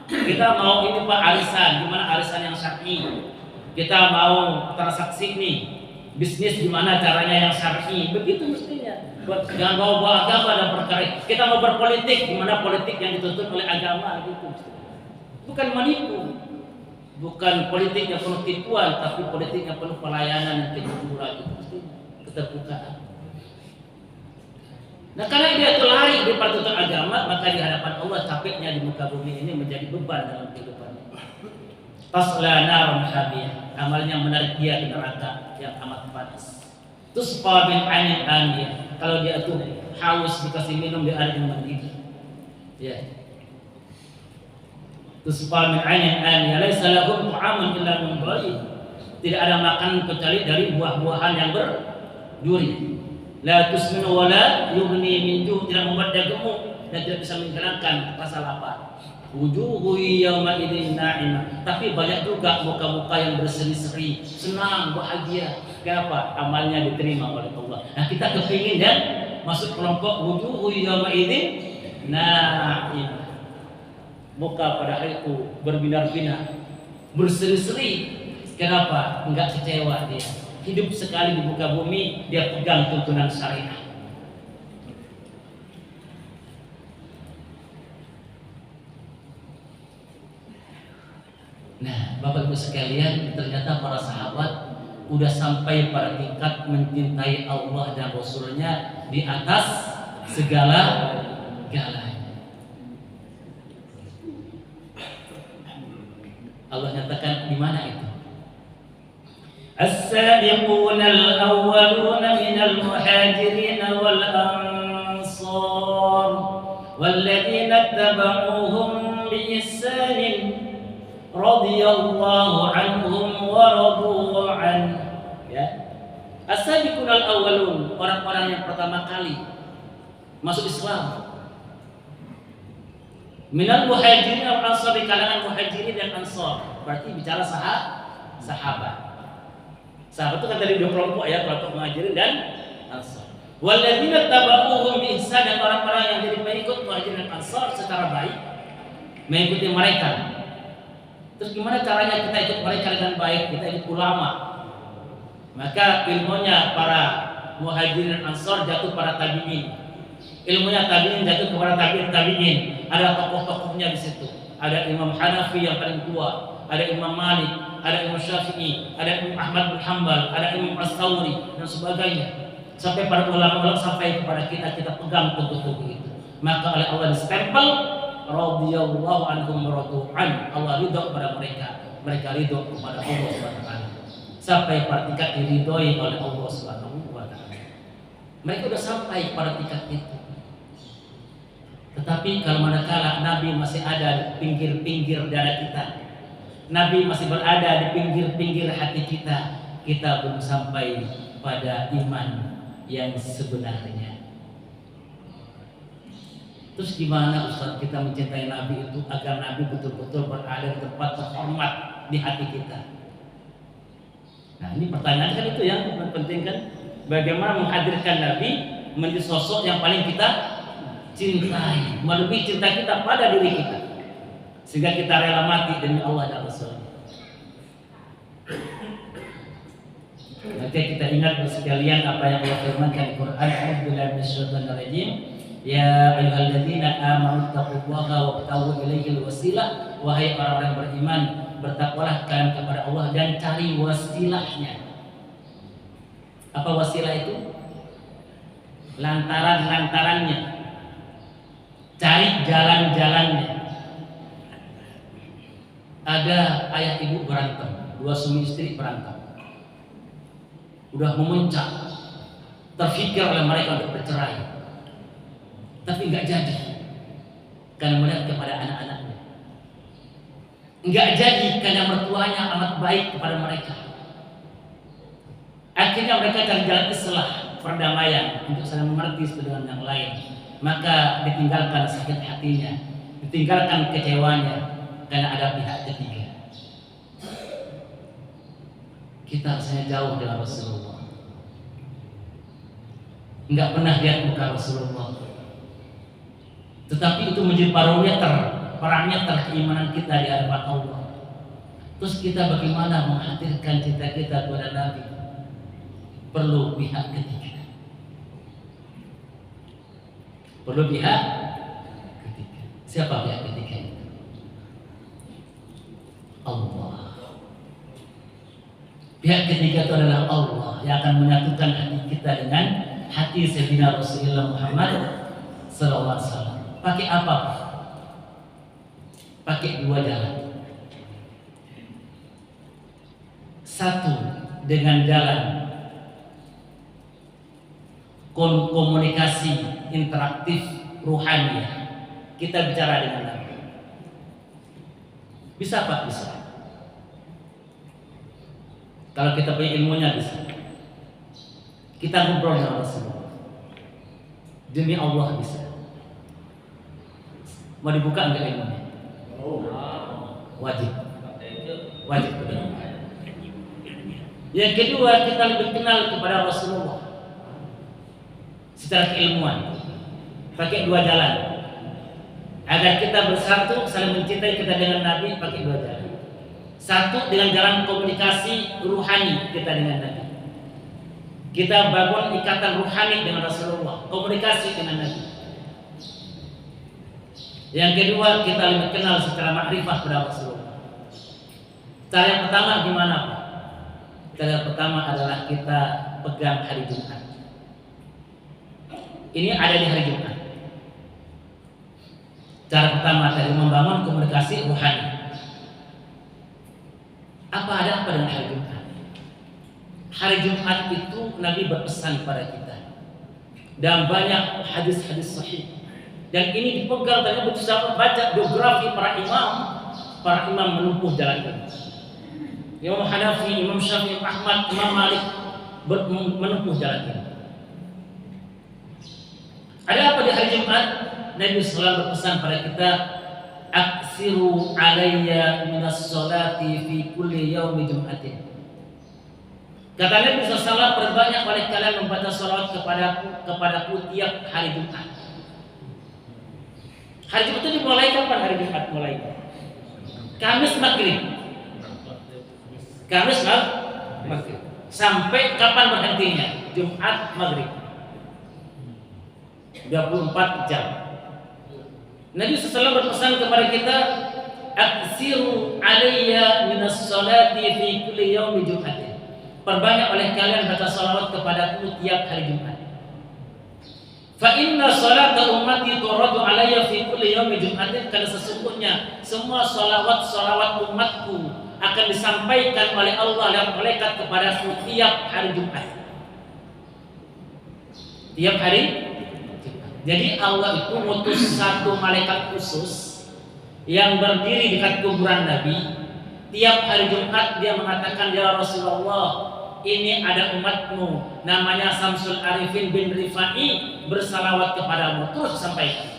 Kita mau ini Pak arisan, gimana arisan yang syar'i? Kita mau transaksi nih, bisnis gimana caranya yang syar'i? Begitu mestinya. Jangan bawa agama dan perkara. Kita mau berpolitik, gimana politik yang dituntut oleh agama gitu. Bukan menipu, bukan politik yang penuh tipuan, tapi politik yang penuh pelayanan dan kejujuran itu mestinya, keterbukaan. Nah, karena dia lari di tuntutan agama, maka di hadapan Allah capeknya di muka bumi ini menjadi beban dalam kehidupannya. Tasla narun hamiyah, amalnya menarik dia ke neraka yang amat panas. Tusqa bin ainin aniyah, kalau dia tuh haus dikasih minum di air yang mendidih. Ya. Tusqa bin ainin aniyah, laisa lahum ta'amun illa min dhari. Tidak ada makanan kecuali dari buah-buahan yang berduri. La tusminu wa la yughni min ju', tidak membuat dia gemuk dan tidak bisa menghilangkan rasa lapar. Wujuhu yawma idzin na'imah, tapi banyak juga muka-muka yang berseri-seri, senang, bahagia. Kenapa? Amalnya diterima oleh Allah. Nah, kita kepingin dan masuk kelompok wujuhu yawma idzin na'imah. Muka pada hari itu berbinar-binar, berseri-seri. Kenapa? Enggak kecewa dia. Hidup sekali di muka bumi, dia pegang tuntunan syariat. Nah, Bapak Ibu sekalian, ternyata para sahabat udah sampai pada tingkat mencintai Allah dan Rasulnya di atas segala-galanya. Allah nyatakan di mana itu? السابقون الأولون من المهاجرين والأنصار والذين اتبعوهم بإحسان رضي الله عنهم ورضوا عنه. Ya. As-sabiqun al-awwalun, orang-orang yang pertama kali masuk Islam. Minal muhajirin wal ansar, di kalangan muhajirin dan ansar. Berarti bicara sahabat. Sahabat itu kan tadi dua kelompok ya, kelompok muhajirin dan ansar. Walladzina tabauhum bi ihsan, dan orang-orang yang jadi pengikut muhajirin dan ansar secara baik, mengikuti mereka. Terus gimana caranya kita ikut mereka dengan baik? Kita ikut ulama. Maka ilmunya para muhajirin dan ansar jatuh pada tabi'in. Ilmunya tabi'in jatuh kepada tabi'in. Ada tokoh-tokohnya di situ. Ada Imam Hanafi yang paling tua, ada Imam Malik, ada Imam Syafi'i, ada Imam Ahmad bin Hanbal, ada Imam As-Sawri dan sebagainya. Sampai para ulama-ulama, sampai kepada kita pegang tubuh itu. Maka oleh Allah distempel radhiyallahu anhum wa radu an. Allah ridha kepada mereka, mereka ridha kepada Allah Subhanahu wa taala. sampai pada tingkat diridhoi oleh Allah Subhanahu wa taala. Mereka sudah sampai pada tingkat itu. Tetapi kalau manakala Nabi masih ada di pinggir-pinggir dada kita, Nabi masih berada di pinggir-pinggir hati kita, kita belum sampai pada iman yang sebenarnya. Terus gimana Ustaz kita mencintai Nabi itu agar Nabi betul-betul berada di tempat terhormat di hati kita? Nah ini pertanyaan kan itu yang penting kan, bagaimana menghadirkan Nabi menjadi sosok yang paling kita cintai, melebihi cinta kita pada diri kita, sehingga kita rela mati demi Allah dan Rasul. Nanti kita ingat sekalian apa yang Allah firmankan di Quran, A'udzubillahi minasyaitonir rajim. Ya ayyuhalladzina amanu taqullaha wabtaghu ilaihil wasilah. Wahai orang-orang beriman, bertakwalah kalian kepada Allah dan cari wasilahnya. Apa wasilah itu? Lantaran-lantarannya. Cari jalan-jalannya. Ada ayah ibu berantem, dua suami istri berantem. Udah memuncak, terfikir oleh mereka untuk bercerai. Tapi nggak jadi karena melihat kepada anak-anaknya, nggak jadi karena mertuanya amat baik kepada mereka. Akhirnya mereka cari jalan islah, perdamaian untuk saling mengerti satu dengan yang lain. Maka ditinggalkan sakit hatinya, ditinggalkan kecewanya karena ada pihak ketiga. Kita rasanya jauh dengan Rasulullah, nggak pernah lihat muka Rasulullah. Tetapi itu menjadi parameter keimanan kita di hadapan Allah. Terus kita bagaimana menghadirkan cinta kita kepada Nabi? Perlu pihak ketiga. Perlu pihak ketiga. Siapa pihak ketiga itu? Allah. Pihak ketiga itu adalah Allah yang akan menyatukan hati kita dengan hati Sayyidina Rasulullah Muhammad SAW. Pakai apa? Pakai dua jalan. Satu, dengan jalan komunikasi interaktif ruhani. Kita bicara dengan Nabi. Bisa Pak? Bisa. Kalau kita punya ilmunya bisa. Kita ngobrol dengan Rasulullah. Demi Allah bisa. Mau dibuka enggak ilmunya? Wajib. Wajib. Yang kedua, kita lebih kenal kepada Rasulullah secara keilmuan. Pakai dua jalan. Agar kita bersatu saling mencintai kita dengan Nabi, pakai dua jalan. Satu, dengan jalan komunikasi ruhani kita dengan Nabi. Kita bangun ikatan ruhani dengan Rasulullah, komunikasi dengan Nabi. Yang kedua, kita lebih kenal secara makrifah pada Rasulullah. Cara yang pertama gimana Pak? Cara yang pertama adalah kita pegang hari Jumat. Ini ada di hari Jumat. Cara pertama tadi membangun komunikasi ruhani. Ada apa dengan hari Jumat? Hari Jumat itu Nabi berpesan kepada kita dan banyak hadis-hadis sahih. Dan ini dipegang tadi betul baca biografi para imam menempuh jalan ini. Imam Hanafi, Imam Syafi'i, Ahmad, Imam Malik menempuh jalan ini. Ada apa di hari Jumat? Nabi SAW berpesan pada kita, aksiru alayya minas sholati fi kulli yaumi jum'atin. Kata Nabi SAW, perbanyak oleh kalian membaca sholawat kepadaku tiap hari Jumat. Hari Jumat itu dimulai kapan hari Jumat mulai? Kamis maghrib. Kamis maghrib. Sampai kapan berhentinya? Jumat maghrib. 24 jam. Nabi SAW berpesan kepada kita, aksiru alayya minas sholati fi kulli yaumi jum'atin. Perbanyak oleh kalian baca salawat kepadaku tiap hari Jumat. Fa inna salata ummati turadu alayya fi kulli yaumi jum'atin. Karena sesungguhnya semua salawat umatku akan disampaikan oleh Allah dan malaikat kepada tiap hari Jumat. Tiap hari Jumat. Jadi Allah itu ngutus satu malaikat khusus yang berdiri di dekat kuburan Nabi. Tiap hari Jumat dia mengatakan, ya Rasulullah, ini ada umatmu namanya Samsul Arifin bin Rifai bersalawat kepadamu. Terus sampaikan.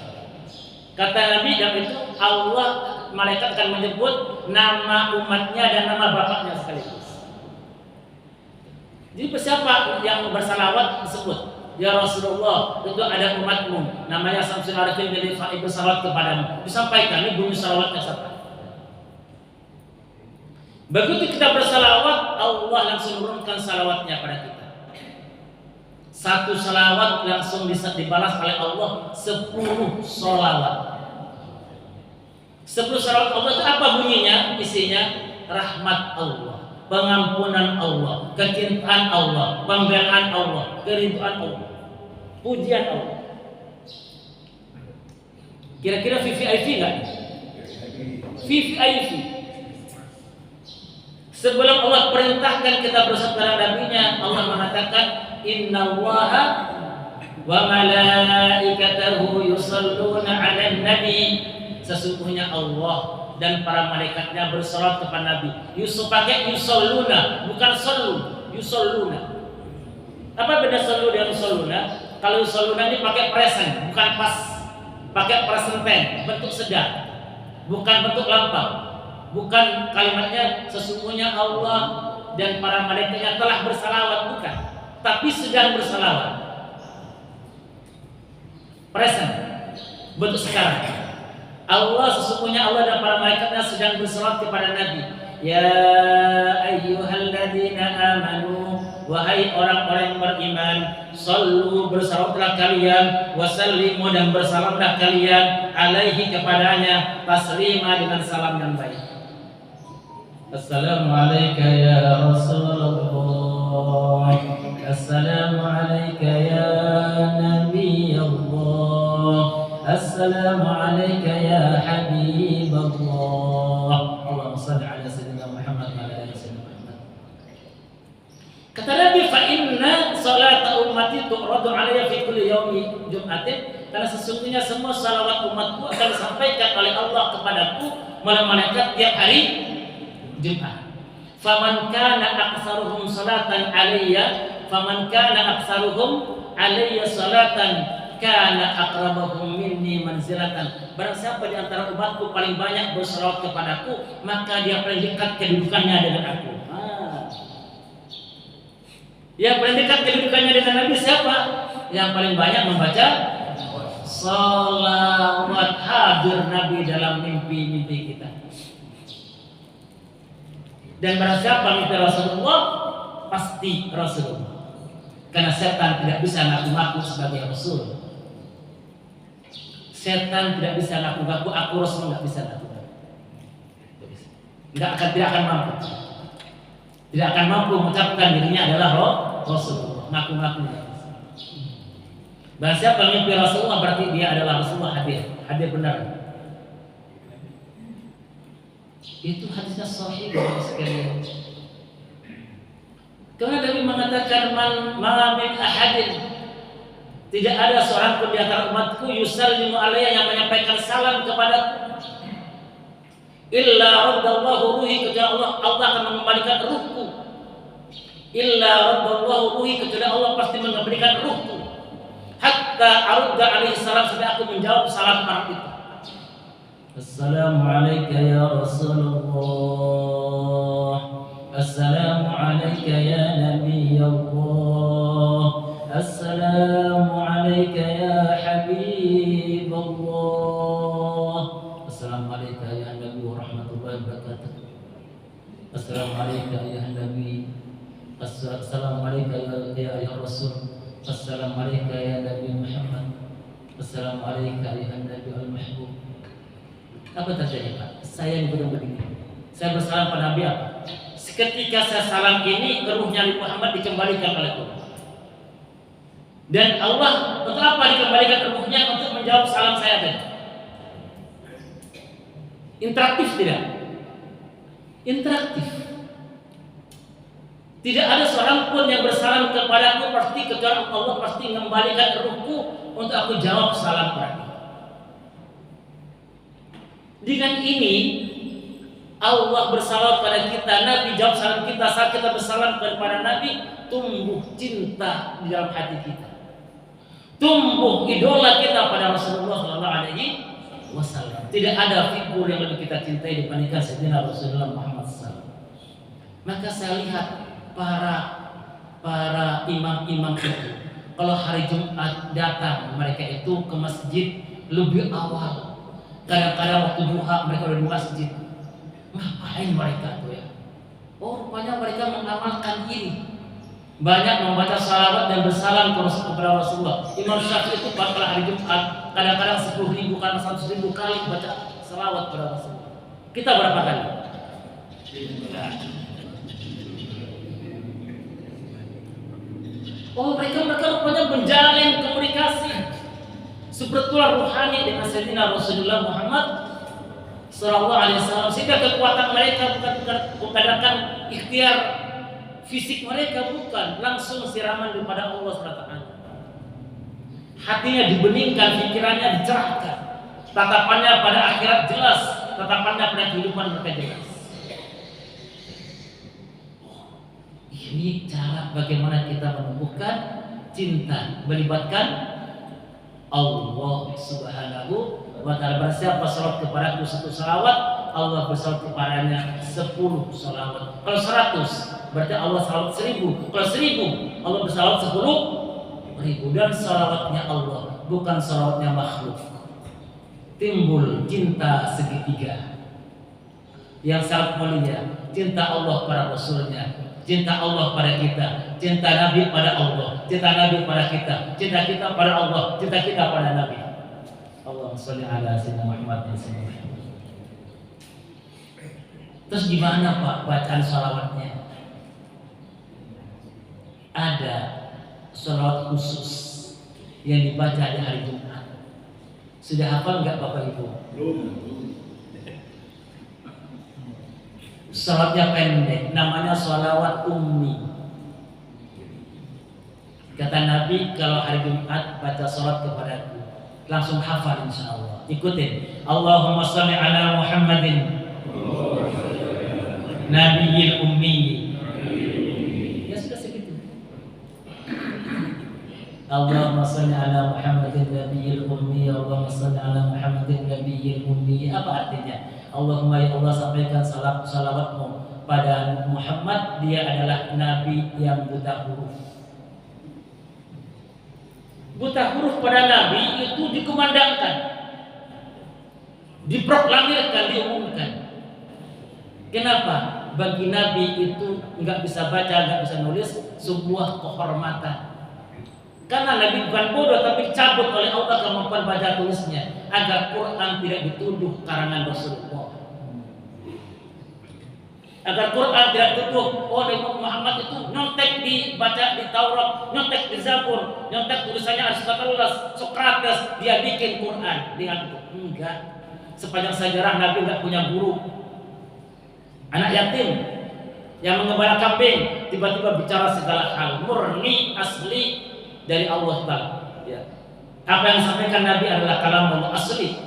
Kata Nabi, dan itu Allah, malaikat akan menyebut nama umatnya dan nama bapaknya sekaligus. Jadi siapa yang bersalawat disebut, ya Rasulullah, itu ada umatmu namanya Samsul Arifin bin Rifai bersalawat kepadamu. Disampaikan, ini bunyi salawatnya siapa. Begitu kita bersalawat, Allah langsung menurunkan salawatnya pada kita. Satu salawat langsung bisa dibalas oleh Allah 10 salawat. 10 salawat Allah itu apa bunyinya? Isinya rahmat Allah, pengampunan Allah, kecintaan Allah, pembelaan Allah, keridhaan Allah, pujian Allah. Kira-kira VVIP enggak? VVIP. Sebelum Allah perintahkan kita bersatu pada Nabi-Nya, Allah mengatakan, Innallaha wa malaikatahu yusalluna 'alan nabi. Sesungguhnya Allah dan para malaikatnya bersalawat kepada Nabi. Yusuf pakai yusalluna, bukan sallu, yusalluna. Apa beda sallu dan yusalluna? Kalau yusalluna ini pakai present, bukan pas, pakai present tense, bentuk sedang, bukan bentuk lampau. Bukan kalimatnya sesungguhnya Allah dan para malaikatnya telah bersalawat, bukan, tapi sedang bersalawat. Present, bentuk sekarang. Allah, sesungguhnya Allah dan para malaikatnya sedang bersalawat kepada Nabi. Ya ayyuhalladzina amanu, wahai orang-orang yang beriman, sallu, bersalawatlah kalian, wasallimu, dan bersalamlah kalian, alaihi, kepadanya, taslima, dengan salam yang baik. Assalamualaikum ya Rasulullah, Assalamualaikum ya Nabi Allah, Assalamualaikum ya Habib Allah. Allahumma salli ala sayyidina Muhammad wa ala ali sayyidina Muhammad. Kata Nabi, fa inna salata ummati tu'radu alayya fi kulli yaumi jum'atin, karena sesungguhnya semua salawat umatku akan disampaikan oleh Allah kepadaku melalui malaikat tiap hari Jumat. Faman kana aktsaruhum salatan alayya, faman kana aktsaruhum alayya salatan kana aqrabahum minni manzilatan. Barang siapa di antara umatku paling banyak bersalawat kepadaku, maka dia paling dekat kedudukannya dengan aku. Yang paling dekat kedudukannya dengan Nabi siapa? Yang paling banyak membaca salawat, hadir Nabi dalam mimpi-mimpi kita. Dan barang siapa mimpi Rasulullah, pasti Rasulullah. Karena setan tidak bisa ngaku-ngaku sebagai Rasul. Setan tidak bisa ngaku-ngaku aku Rasul, tidak bisa ngaku-ngaku. Tidak akan mampu. Tidak akan mampu mengucapkan dirinya adalah Rasulullah. Ngaku-ngaku. Barang siapa mimpi Rasulullah, berarti dia adalah Rasulullah, hadir benar. Itu hadisnya sahih sekali. Karena Nabi mengatakan, man min ahadin, tidak ada seorang pun di antara umatku yusallimu alayya, yang menyampaikan salam kepadaku, illa raddallahu ruhi, kecuali Allah akan mengembalikan ruhku. Illa raddallahu ruhi, kecuali Allah pasti mengembalikan ruhku. Hatta arudda alaihi salam, sampai aku menjawab salam orang itu. Assalamualaikum ya Rasulullah, Assalamualaikum ya Nabi Allah, Assalamualaikum ya Habib Allah, Assalamualaikum ya Nabi wa rahmatullahi wa barakatuh, Assalamualaikum ya Nabi, Assalamualaikum ya Rasul, Assalamualaikum ya Nabi Muhammad, Assalamualaikum ya Nabi al-Mahbub. Apa terjadi Pak? Saya begini. Saya bersalam pada Nabi apa? Ketika saya salam ini, ruhnya Nabi Muhammad dikembalikan oleh Allah. Dan Allah untuk apa dikembalikan ruhnya? Untuk menjawab salam saya tadi. Interaktif tidak? interaktif. Tidak ada seorang pun yang bersalam kepadaku pasti kecuali Allah pasti mengembalikan ruhku untuk aku jawab salam mereka. Dengan ini Allah bersalam pada kita, Nabi jawab salam kita, saat kita bersalam kepada Nabi, tumbuh cinta di dalam hati kita. Tumbuh idola kita pada Rasulullah SAW. Tidak ada figur yang lebih kita cintai dibandingkan Sayyidina Rasulullah Muhammad SAW. Maka saya lihat para imam-imam itu, kalau hari Jumat datang mereka itu ke masjid lebih awal. Kadang-kadang waktu duha mereka udah di masjid. Ngapain mereka tuh ya? Oh, rupanya mereka mengamalkan ini. Banyak membaca salawat dan bersalam kepada Rasulullah. Imam Syafi'i itu pada hari Jumat kadang-kadang 10.000 karena 100.000 kali baca salawat kepada Rasulullah. Kita berapa kali? Oh, mereka rupanya menjalin komunikasi spiritual ruhani dengan Sayyidina Rasulullah Muhammad Sallallahu Alaihi Wasallam, sehingga kekuatan mereka bukan mengadakan ikhtiar fisik mereka, bukan langsung siraman daripada Allah SWT. Hatinya dibeningkan, pikirannya dicerahkan, tatapannya pada akhirat jelas, tatapannya pada kehidupan mereka jelas. Ini cara bagaimana kita menumbuhkan cinta, melibatkan Allah Subhanahu wa ta'ala. Bersiapa salat kepadaku 1 salawat, Allah bersalat kepadanya 10 salawat. Kalau 100 berarti Allah salawat 1000. Kalau 1000 Allah bersalawat 10.000. Dan salawatnya Allah, bukan salawatnya makhluk. Timbul cinta segitiga yang sangat mulia. Cinta Allah pada Rasulnya, cinta Allah pada kita, cinta Nabi pada Allah, cinta Nabi pada kita, cinta kita pada Allah, cinta kita pada Nabi. Allahumma sholli ala sayyidina Muhammad. Terus gimana Pak bacaan sholawatnya? Ada sholawat khusus yang dibaca di hari Jumat. Sudah hafal nggak Bapak Ibu? Salatnya pendek, namanya sholawat ummi. Kata Nabi, kalau hari Jumat baca salat kepadaku, langsung hafal insya Allah. Ikutin. Allahumma sholli ala Muhammadin Nabiyil ummi. Ya sudah segitu. Allahumma sholli ala Muhammadin Nabiyil ummi. Allahumma sholli ala Muhammadin Nabiyil ummi. Apa artinya? Allahumma ya Allah, sampaikan salawatmu pada Muhammad, dia adalah Nabi yang buta huruf. Buta huruf pada Nabi itu dikumandangkan, diproklamirkan, diumumkan. Kenapa? Bagi Nabi itu nggak bisa baca, nggak bisa nulis, sebuah kehormatan. Karena Nabi bukan bodoh, tapi cabut oleh Allah kemampuan baca tulisnya agar Quran tidak dituduh karangan Rasulullah. Agar Quran tidak dituduh, oh Nabi Muhammad itu nyontek dibaca di Taurat, nyontek di Zabur, nyontek tulisannya Aristoteles, Socrates, dia bikin Quran dengan itu. Enggak. Sepanjang sejarah Nabi nggak punya guru. Anak yatim yang mengembala kambing tiba-tiba bicara segala hal, murni asli dari Allah Ta'ala. Ya. Apa yang disampaikan Nabi adalah kalam Allah asli,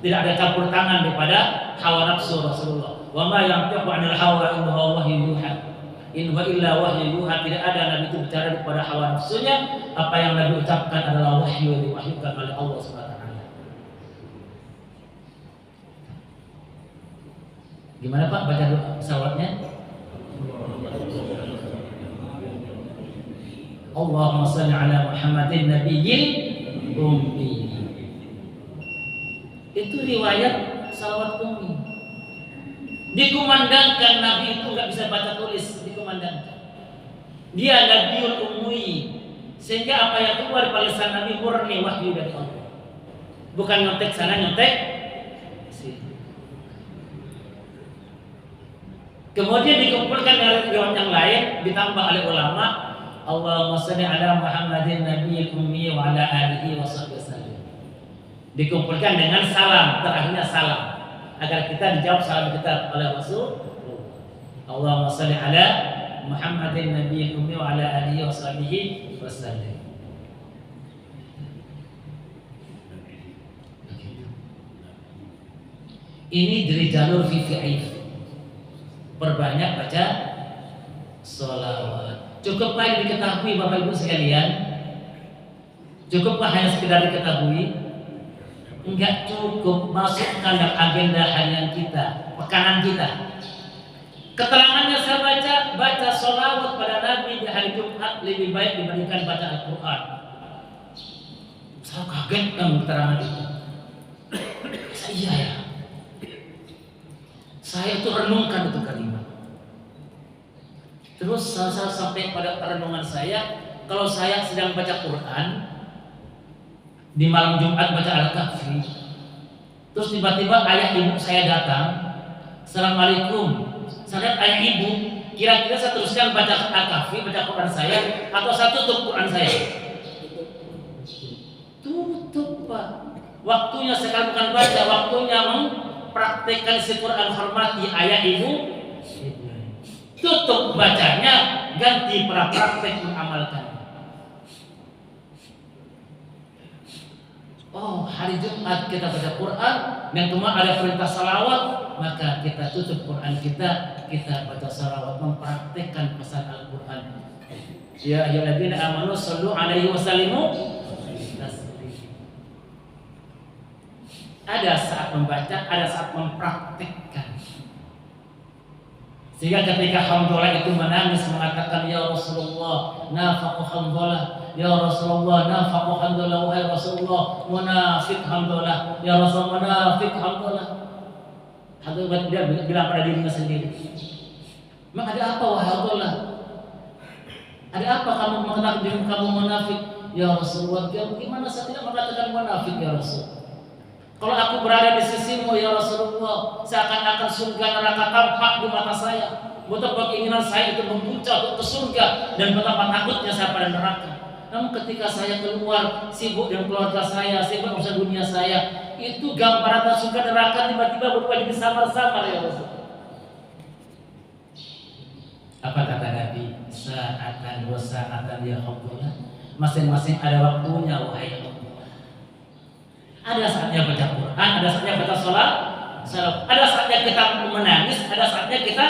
tidak ada campur tangan daripada hawa nafsu Rasulullah. Wa ma yantiqu 'anil hawa in huwa wahyu yuha. In huwa illa wahyu yuha. Tidak ada Nabi itu bicara daripada hawa nafsunya. Apa yang Nabi ucapkan adalah wahyu yang diwahyukan oleh Allah SWT. Gimana Pak baca salawatnya? Allahumma shalli ala Muhammadin Nabiyil ummi. Itu riwayat salawat ummi. Dikumandangkan Nabi itu nggak bisa baca tulis, dikumandangkan. Dia Nabiul ummi, sehingga apa yang keluar dari lisan Nabi murni wahyu dari Allah. Bukan nyontek sana nyontek sini. Kemudian dikumpulkan dari riwayat yang lain, ditambah oleh ulama. Allahumma shalli ala Muhammadin Nabiyil ummi wa ala alihi wasallam. Dikumpulkan dengan salam, terakhirnya salam, agar kita dijawab salam kita oleh Rasul. Allahumma shalli ala Muhammadin nabiyil ummi wa ala alihi wa sahbihi wasallam. Ini dari jalur VVIP. Perbanyak baca sholawat. Cukupkah ini diketahui Bapak Ibu sekalian? Cukupkah hanya sekedar diketahui? Enggak cukup, masukkan dalam agenda harian kita, pekanan kita. Keterangannya saya baca sholawat pada Nabi di hari Jumat lebih baik dibandingkan baca Al-Quran. Saya kaget dengan keterangan itu. Iya ya. Saya itu renungkan itu kalimat. Terus saya sampai pada renungan saya, kalau saya sedang baca Quran di malam Jumat baca Al-Kahfi, terus tiba-tiba ayah ibu saya datang, Assalamualaikum. Saya lihat ayah ibu, kira-kira saya teruskan baca Al-Kahfi, baca Quran saya, atau saya tutup Quran saya? Tutup Pak. Waktunya sekarang bukan baca, waktunya praktekkan isi Quran, hormati ayah ibu. Tutup bacanya, ganti praktek mengamalkan. Oh, hari Jumat kita baca Quran dan kemudian ada perintah salawat, maka kita tutup Quran kita baca salawat, mempraktekkan pesan Al-Quran. Ya ayyuhalladzina amanu shallu alaihi wasallimu taslima. Ada saat membaca, ada saat mempraktekkan. Sehingga ketika Hamdalah itu menangis mengatakan, ya Rasulullah, nafaqu Hamdalah, ya Rasulullah, nafaqu Hamdalah, wahai Rasulullah, munafik Hamdalah, ya Rasulullah, munafik Hamdalah. Hamdalah dia bilang pada dirinya sendiri. Mak ada apa wahai Hamdalah? Ada apa kamu mengatakan diri kamu munafik? Ya Rasulullah, gimana saya tidak mengatakan munafik ya Rasul? Kalau aku berada di sisimu ya Rasulullah, seakan-akan surga neraka tampak di mata saya. Betapa keinginan saya itu membuncah ke surga dan betapa takutnya saya pada neraka. Namun ketika saya keluar sibuk dengan keluarga saya, sibuk urusan dunia saya, itu gambaran surga neraka tiba-tiba berubah jadi samar-samar ya Rasul. Apa kata Nabi? Sa'atan wa sa'atan ya Hamdalah. Masing-masing ada waktunya wahai Hamdalah. Ada saatnya baca Quran, ada saatnya baca sholat, ada saatnya kita menangis, ada saatnya kita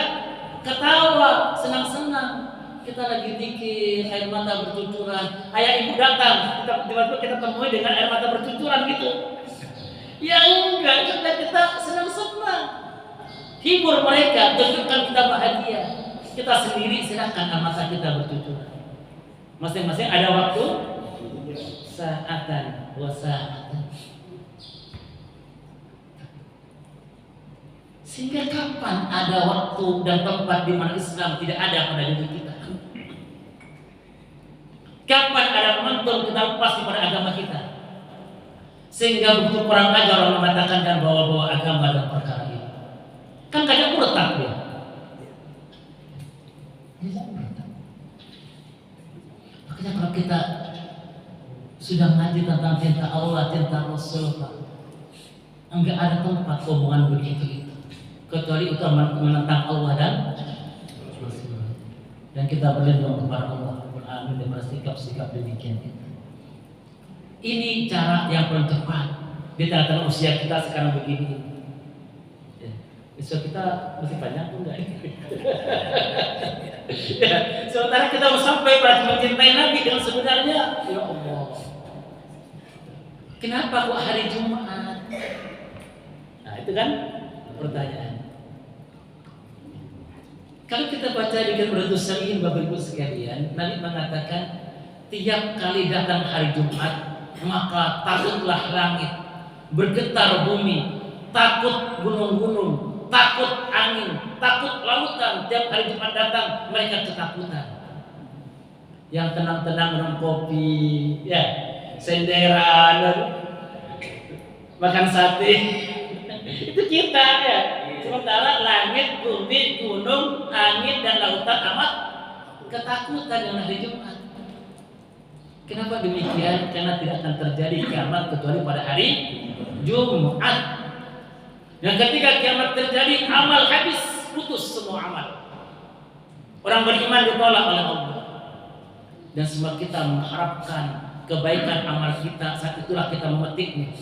ketawa, senang-senang. Kita lagi dikir, air mata bercucuran. Ayah ibu datang, tiba-tiba kita temui dengan air mata bercucuran gitu. Ya enggak, kita senang-senang. Hibur mereka, tunjukkan kita bahagia. Kita sendiri silakan air mata kita bercucuran. Masing-masing ada waktu sa'atan wa sa'atan. Sehingga kapan ada waktu dan tempat di mana Islam tidak ada pada diri kita? Kapan ada momentum kita lepas pada agama kita? Sehingga begitu kurang ajar orang mengatakan dan bawa-bawa agama dalam perkara ini. Kan kadang murtad ya. Makanya kalau kita sudah ngaji tentang cinta Allah, cinta Rasul, enggak ada tempat hubungan begitu. Kecuali itu menentang Allah dan kita berlindung kepada Allah. Amin dengan sikap-sikap demikian itu. Ini cara yang paling tepat di tengah-tengah usia kita sekarang begini. Ya. Usia kita masih banyak enggak? Ya. Sementara kita mau sampai pada mencintai Nabi dengan sebenarnya, ya Allah. Kenapa kok hari Jumat? Nah itu kan pertanyaan. Kalau kita baca di Riyadhus Shalihin Bapak Ibu sekalian, Nabi mengatakan tiap kali datang hari Jumat maka takutlah langit, bergetar bumi, takut gunung-gunung, takut angin, takut lautan. Tiap hari Jumat datang mereka ketakutan. Yang tenang-tenang minum kopi, ya, senderan, makan sate, itu kita ya. Sementara langit, bumi, gunung, angin dan lautan amat ketakutan yang hari Jumat. Kenapa demikian? Karena tidak akan terjadi kiamat kecuali pada hari Jumat. Dan ketika kiamat terjadi, amal habis, putus semua amal. Orang beriman ditolak oleh Allah. Dan semua kita mengharapkan kebaikan amal kita, saat itulah kita memetiknya.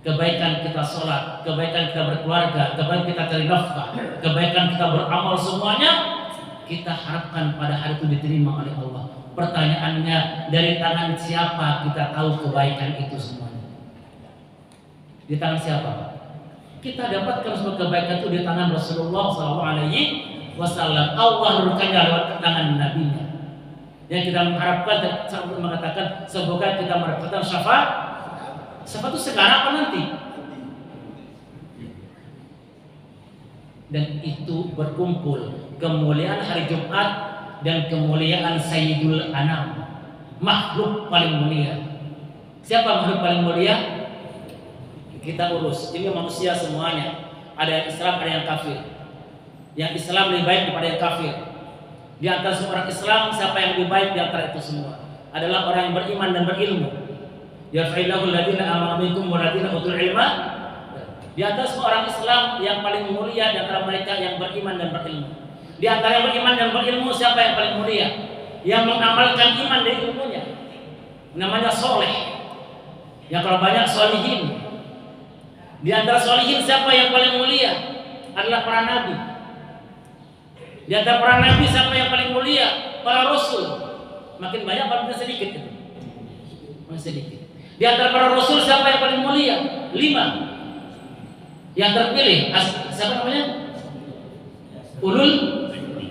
Kebaikan kita sholat, kebaikan kita berkeluarga, kebaikan kita cari nafkah, kebaikan kita beramal, semuanya kita harapkan pada hari itu diterima oleh Allah. Pertanyaannya, dari tangan siapa kita tahu kebaikan itu semuanya? Di tangan siapa? Kita dapatkan semua kebaikan itu di tangan Rasulullah SAW. Allah menurunkannya lewat tangan Nabi-Nya. Yang kita mengharapkan dan sampai mengatakan semoga kita mendapatkan syafaat. Syafaat itu sekarang apa nanti? Dan itu berkumpul kemuliaan hari Jumat dan kemuliaan Sayyidul Anam, makhluk paling mulia. Siapa makhluk paling mulia? Kita urus. Ini manusia semuanya. Ada yang Islam, ada yang kafir. Yang Islam lebih baik daripada yang kafir. Di antara seorang Islam, siapa yang lebih baik di antara itu semua? Adalah orang yang beriman dan berilmu. Yarfa'illahu alladziina aamanu minkum walladziina utul ilma. Di antara seorang Islam yang paling mulia di antara mereka yang beriman dan berilmu. Di antara yang beriman dan berilmu, siapa yang paling mulia? Yang mengamalkan iman dan ilmunya. Namanya soleh. Yang kalau banyak solihin. Di antara solihin siapa yang paling mulia? Adalah para nabi. Di antara para nabi siapa yang paling mulia? Para rasul. Makin banyak, makin sedikit itu. Makin sedikit. Di antara para rasul siapa yang paling mulia? 5. Yang terpilih siapa namanya?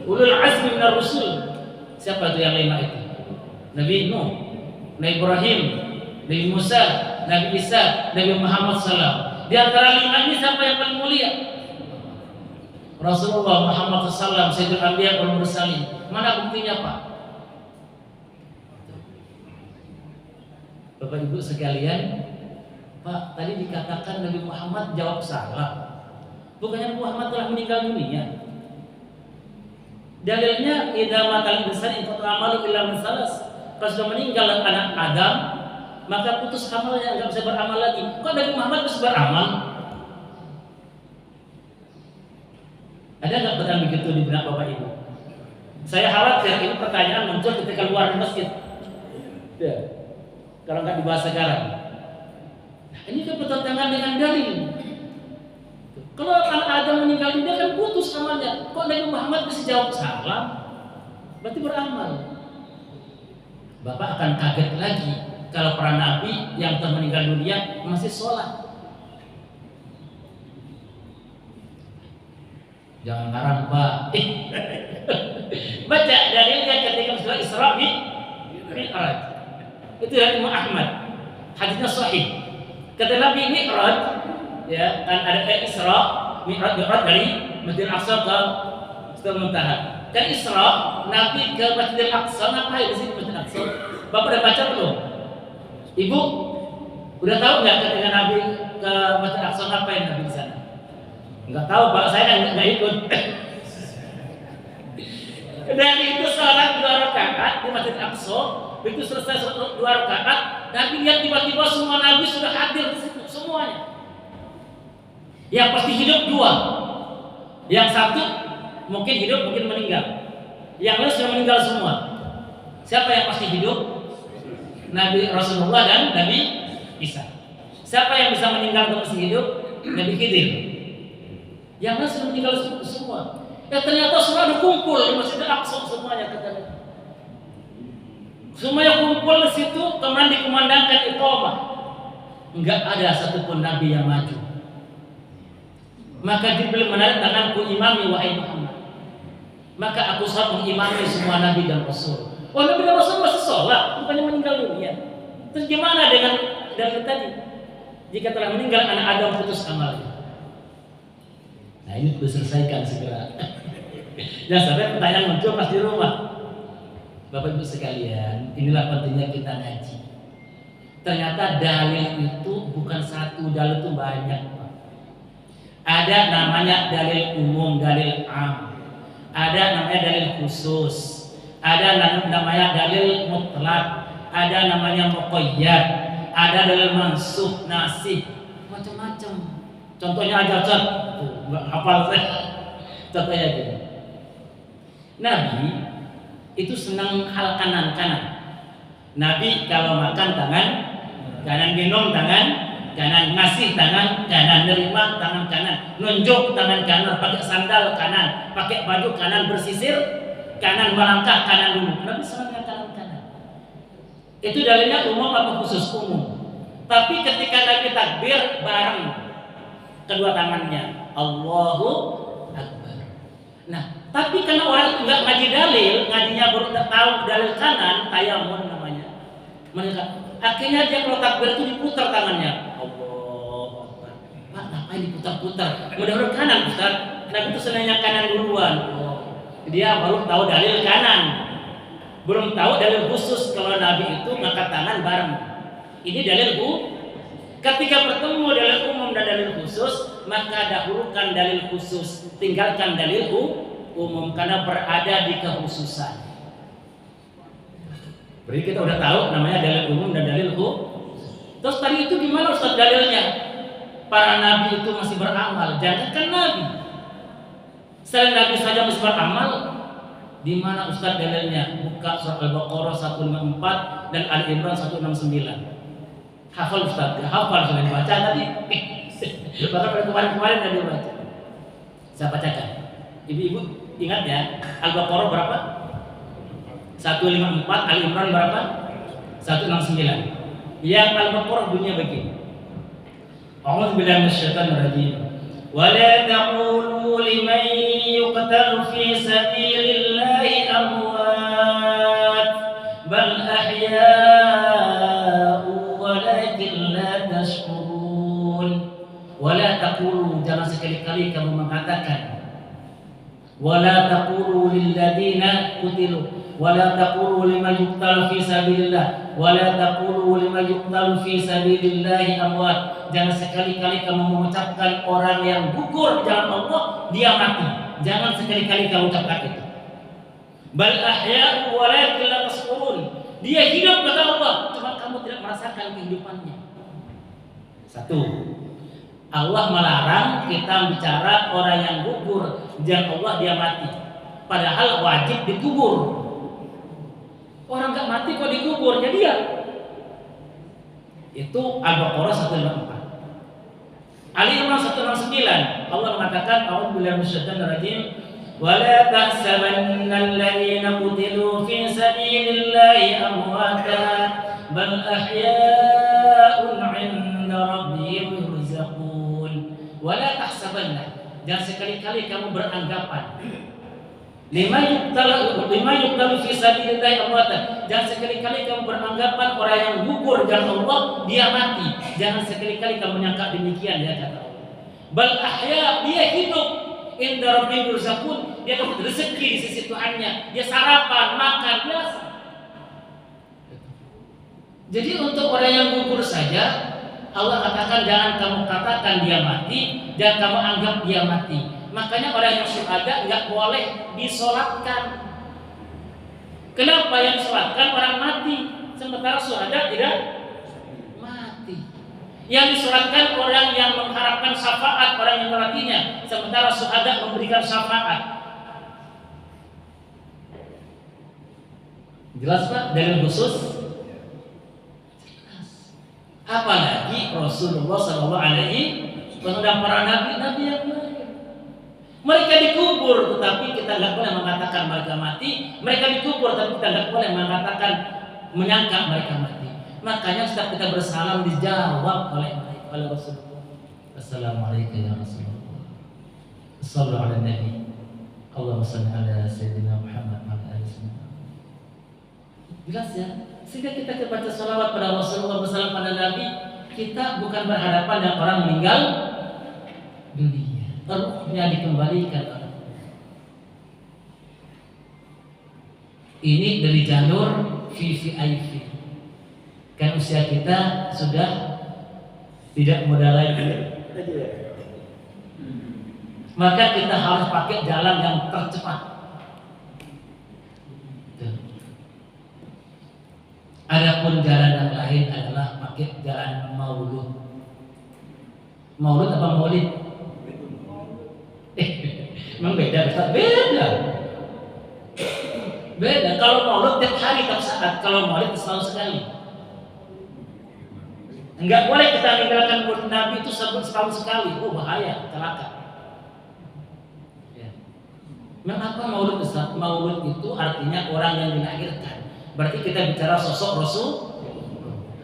Ulul azmi minar rusul. Siapa itu yang 5 itu? Nabi Nuh, Nabi Ibrahim, Nabi Musa, Nabi Isa, Nabi Muhammad SAW. Di antara 5 ini siapa yang paling mulia? Rasulullah Muhammad SAW, Sayyidul Anbiya wal Mursalin. Mana buktinya, Pak? Bapak Ibu sekalian, Pak, tadi dikatakan Nabi Muhammad jawab salah. Bukannya Nabi Muhammad telah meninggal dunia. Dalilnya idza matal insan in qata amalu illa min salas. Kalau sudah meninggal anak Adam, maka putus amalnya, enggak bisa beramal lagi. Kok Nabi Muhammad bisa beramal? Ada enggak betul begitu di benak Bapak Ibu? Saya khawatir ini pertanyaan muncul ketika keluar dari masjid. Ya. Kalau enggak dibahas sekarang. Nah, ini kan bertentangan dengan dalil. Kalau anak Adam meninggal dunia kan putus amalnya. Kok Nabi Muhammad bisa jawab salah? Berarti beramal. Bapak akan kaget lagi kalau para nabi yang telah meninggal dunia masih sholat. Jangan ngarang, Pak. Baca dalilnya ketika surah Isra Mi'raj. Itu dari Imam Ahmad. Hadisnya sahih. Kata Nabi Mi'raj, ya, kan ada Isra, Mi'raj dari Masjidil Aqsa ke Sidratul Muntaha. Kan Isra, Nabi ke Masjidil Aqsa, ngapain di sini Masjidil Aqsa? Bapak udah baca belum? Ibu, udah tahu nggak ketika Nabi ke Masjidil Aqsa ngapain Nabi di sana? Nggak tahu, Pak, saya nggak ikut. Dan itu sholat 2 rakaat di Masjid Aqsa. Begitu selesai 2 rakaat, Nabi lihat tiba-tiba semua Nabi sudah hadir di situ semuanya. Yang pasti hidup 2. Yang satu mungkin hidup, mungkin meninggal. Yang lain sudah meninggal semua. Siapa yang pasti hidup? Nabi Rasulullah dan Nabi Isa. Siapa yang bisa meninggal atau masih hidup? Nabi Khidir. Yang lain sudah meninggal semua. Ya ternyata semua ada kumpul di Masjidil Aqsa semuanya katanya. Semuanya kumpul di situ, kemudian dikumandangkan iqamah. Enggak ada satupun nabi yang maju. Maka Jibril menarik tanganku, imami wahai Muhammad. Maka aku saat mengimami semua nabi dan rasul. Oh, nabi dan rasul masih sholat, bukannya meninggal dunia. Terus gimana dengan dalil tadi? Jika telah meninggal anak Adam putus amalnya. Nah, ini perlu selesaikan segera. Dan sampai pertanyaan muncul pas di rumah. Bapak Ibu sekalian, inilah pentingnya kita ngaji. Ternyata dalil itu bukan satu, dalil itu banyak, Pak. Ada namanya dalil umum, dalil am. Ada namanya dalil khusus. Ada namanya dalil mutlak. Ada namanya muqayyad. Ada dalil mansukh, nasih, macam-macam. Contohnya aja, Ustaz. Tuh, enggak hafal saya. Contohnya aja. Nabi itu senang hal kanan-kanan. Nabi kalau makan tangan kanan, minum tangan kanan, ngasih tangan kanan, nerima tangan kanan, nunjuk tangan kanan, pakai sandal kanan, pakai baju kanan, bersisir kanan, melangkah kanan dulu. Nabi senang yang kanan-kanan. Itu dalilnya umum apa khusus? Umum. Tapi ketika Nabi takbir bareng kedua tangannya, Allahu Akbar. Nah, tapi karena orang itu nggak ngaji dalil, ngajinya baru tahu dalil kanan, tayamun namanya. Mereka akhirnya dia kalau takbir itu diputar tangannya. Allahu Akbar. Pak, ngapain diputar-putar? Mudah-mudahan kanan, Ustaz. Nabi itu senangnya kanan duluan. Dia baru tahu dalil kanan. Belum tahu dalil khusus kalau Nabi itu ngangkat tangan bareng. Ini dalil ketika bertemu dalil umum dan dalil khusus, maka dahulukan dalil khusus, tinggalkan dalil umum karena berada di kekhususan. Berarti kita udah tahu namanya dalil umum dan dalil khusus. Terus tadi itu gimana Ustaz dalilnya? Para nabi itu masih beramal, jangankan nabi. Selain nabi saja masih beramal, di mana Ustaz dalilnya? Buka surat Al-Baqarah 154 dan Ali Imran 169. Hafal Ustaz, hafal sudah dibaca tadi. Bahkan pada kemarin-kemarin tadi dibaca. Saya bacakan. Ibu-ibu ingat ya, Al-Baqarah berapa? 154, Ali Imran berapa? 169. Yang Al-Baqarah bunyinya begini. A'udzu billahi minasyaitonir rajim. Wa la taqulu liman yuqtalu fi sabilillahi amwat bal ahya'u walakin la tashkurun. Wa la taqulu, jangan sekali-kali kamu mengatakan, wa la taqulu lil ladzina qutilu, wa la taqulu liman yuqtalu fi sabilillah, wa la taqulu liman yuqtalu fi sabilillahi amwat. Jangan sekali-kali kamu mengucapkan orang yang gugur di jalan Allah dia mati. Jangan sekali-kali kamu ucapkan itu. Bal ahya'u walakin la tashkurun. Dia hidup kata Allah, cuma kamu tidak merasakan kehidupannya. Satu. Allah melarang kita bicara orang yang gugur di jalan Allah dia mati. Padahal wajib dikubur. Orang enggak mati kok dikubur, jadi ya. Itu Al-Baqarah 154. Ali Imran 169, Allah mengatakan, A'udzu billahi minasyaitonir rajim, wa la tahsabanna alladziina qutilu fi sabilillahi amwatan bal ahyaa'un 'inda rabbihim yurzaqun. Wa la tahsabanna, jangan sekali-kali kamu beranggapan lima yuqtalu fi sabilillahi amwatan. Jangan sekali-kali kamu beranggapan orang yang gugur jalan Allah dia mati. Jangan sekali-kali kamu menyangka demikian ya kata Allah. Bal ahya, dia hidup inda rabbihim yurzaqun. Dia dapat rezeki di sisi Tuhannya. Dia sarapan, makan biasa. Jadi untuk orang yang gugur saja Allah katakan jangan kamu katakan dia mati, jangan kamu anggap dia mati. Makanya orang yang syuhada nggak boleh disolatkan. Kenapa yang disolatkan orang mati, sementara syuhada tidak mati. Yang disolatkan orang yang mengharapkan syafaat orang yang melatihnya, sementara syuhada memberikan syafaat. Jelas Pak? Dalil khusus. Apalagi Rasulullah SAW dan para nabi-nabi yang lain. Mereka dikubur, tetapi kita nggak boleh mengatakan mereka mati. Mereka dikubur, tapi kita nggak boleh mengatakan menyangka mereka mati. Makanya setiap kita bersalam dijawab oleh Rasulullah. Assalamualaikum ya Rasulullah. Assalamualaikum ala Nabi. Allahumma shalli ala Sayyidina Muhammad wa ala alihi. Jelas ya. Sehingga kita baca salawat pada Rasulullah, bersalam pada Nabi, kita bukan berhadapan dengan orang meninggal dunia. Ruhnya dikembalikan. Ini dari jalur VVIP. Kan usia kita sudah tidak muda lagi. Maka kita harus pakai jalan yang tercepat. Adapun jalan yang lain adalah pakai jalan maulud. Maulud apa maulid? Memang beda, Ustaz? Beda. Beda. Kalau maulud tiap hari tiap saat, kalau maulid setahun sekali. Enggak boleh kita meninggalkan maulid Nabi itu setahun sekali. Oh bahaya, celaka. Ya. Mengapa maulud Islam? Maulud itu artinya orang yang dilahirkan. Berarti kita bicara sosok Rasul.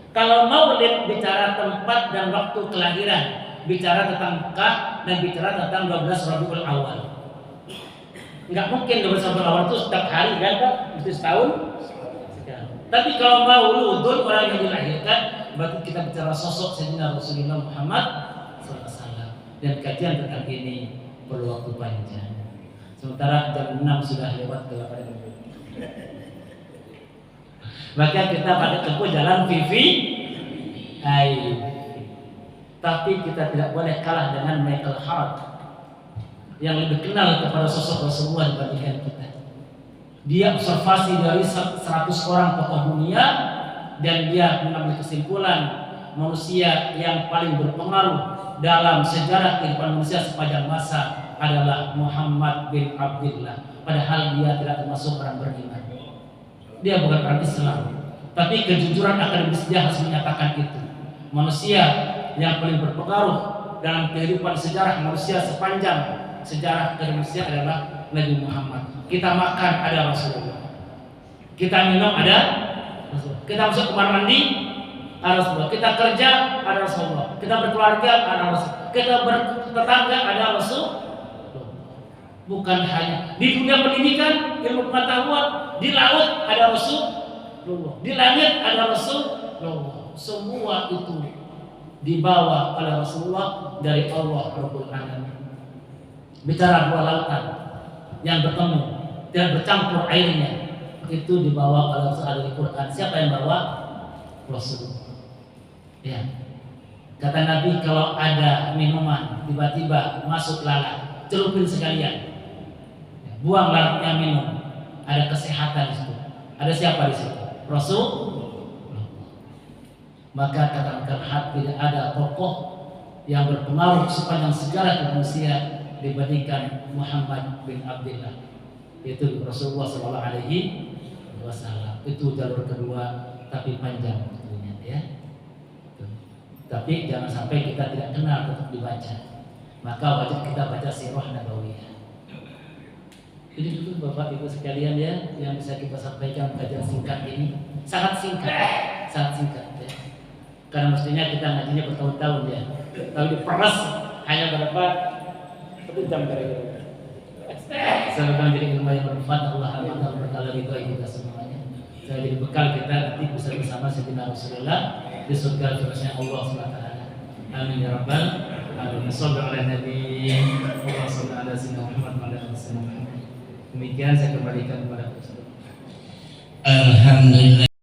Kalau maulid bicara tempat dan waktu kelahiran, bicara tentang Mekah dan bicara tentang 12 Rabiul Awal. Enggak mungkin 12 Rabiul Awal itu setiap hari kan Pak? Mesti setahun. Tapi kalau mauludun orang yang dilahirkan, berarti kita bicara sosok Sayyidina Rasulullah Muhammad SAW. Dan kajian tentang ini perlu waktu panjang. Sementara jam 6 sudah lewat ke 8 menit. Maka kita pada tempuh jalan VVIP. Tapi kita tidak boleh kalah dengan Michael Hart yang lebih kenal kepada sosok Rasulullah dibandingkan kita. Dia observasi dari 100 orang tokoh dunia dan dia mengambil kesimpulan manusia yang paling berpengaruh dalam sejarah kehidupan manusia sepanjang masa adalah Muhammad bin Abdullah. Padahal dia tidak termasuk orang beriman. Dia bukan orang Islam. Tapi kejujuran akademis dia harus menyatakan itu. Manusia yang paling berpengaruh dalam kehidupan sejarah manusia sepanjang sejarah manusia adalah Nabi Muhammad. Kita makan ada Rasulullah. Kita minum ada Rasulullah. Kita masuk kamar mandi ada Rasulullah. Kita kerja ada Rasulullah. Kita berkeluarga ada Rasulullah. Kita bertetangga ada Rasulullah. Bukan hanya di dunia pendidikan, ilmu pengetahuan, di laut ada Rasulullah, di langit ada Rasulullah. Semua itu dibawa oleh Rasulullah dari Allah Rabbul Alamin. Bicara dua lautan yang bertemu dan bercampur airnya, itu dibawa oleh Rasulullah dari Quran. Siapa yang bawa? Rasulullah. Ya. Kata Nabi, kalau ada minuman tiba-tiba masuk lalat, celupin sekalian. Buang lalatnya, minum. Ada kesehatan di situ. Ada siapa di situ? Rasul. Maka katakan tidak ada tokoh yang berpengaruh sepanjang sejarah manusia dibandingkan Muhammad bin Abdullah. Itu Rasulullah SAW. Itu jalur kedua, tapi panjang waktunya ya. Tapi jangan sampai kita tidak kenal untuk dibaca. Maka wajib kita baca sirah nabawiyah. Jadi dulu Bapak Ibu sekalian ya, yang bisa kita sampaikan kajian singkat ini sangat singkat ya. Karena mestinya kita ngajinya bertahun-tahun ya. Kalau diperas hanya berapa? 1 jam kira-kira. Semoga menjadi ilmu yang bermanfaat. Allah berkala itu kita semuanya. Saya jadi bekal kita nanti bisa bersama Sayyidina Rasulullah di surga firasnya Allah SWT. Amin ya rabbal alamin. Sallallahu ala nabi wa sallallahu ala sayyidina Muhammad wa ala alihi wasallam. Demikian saya kembalikan kepada Ustaz.
Alhamdulillah.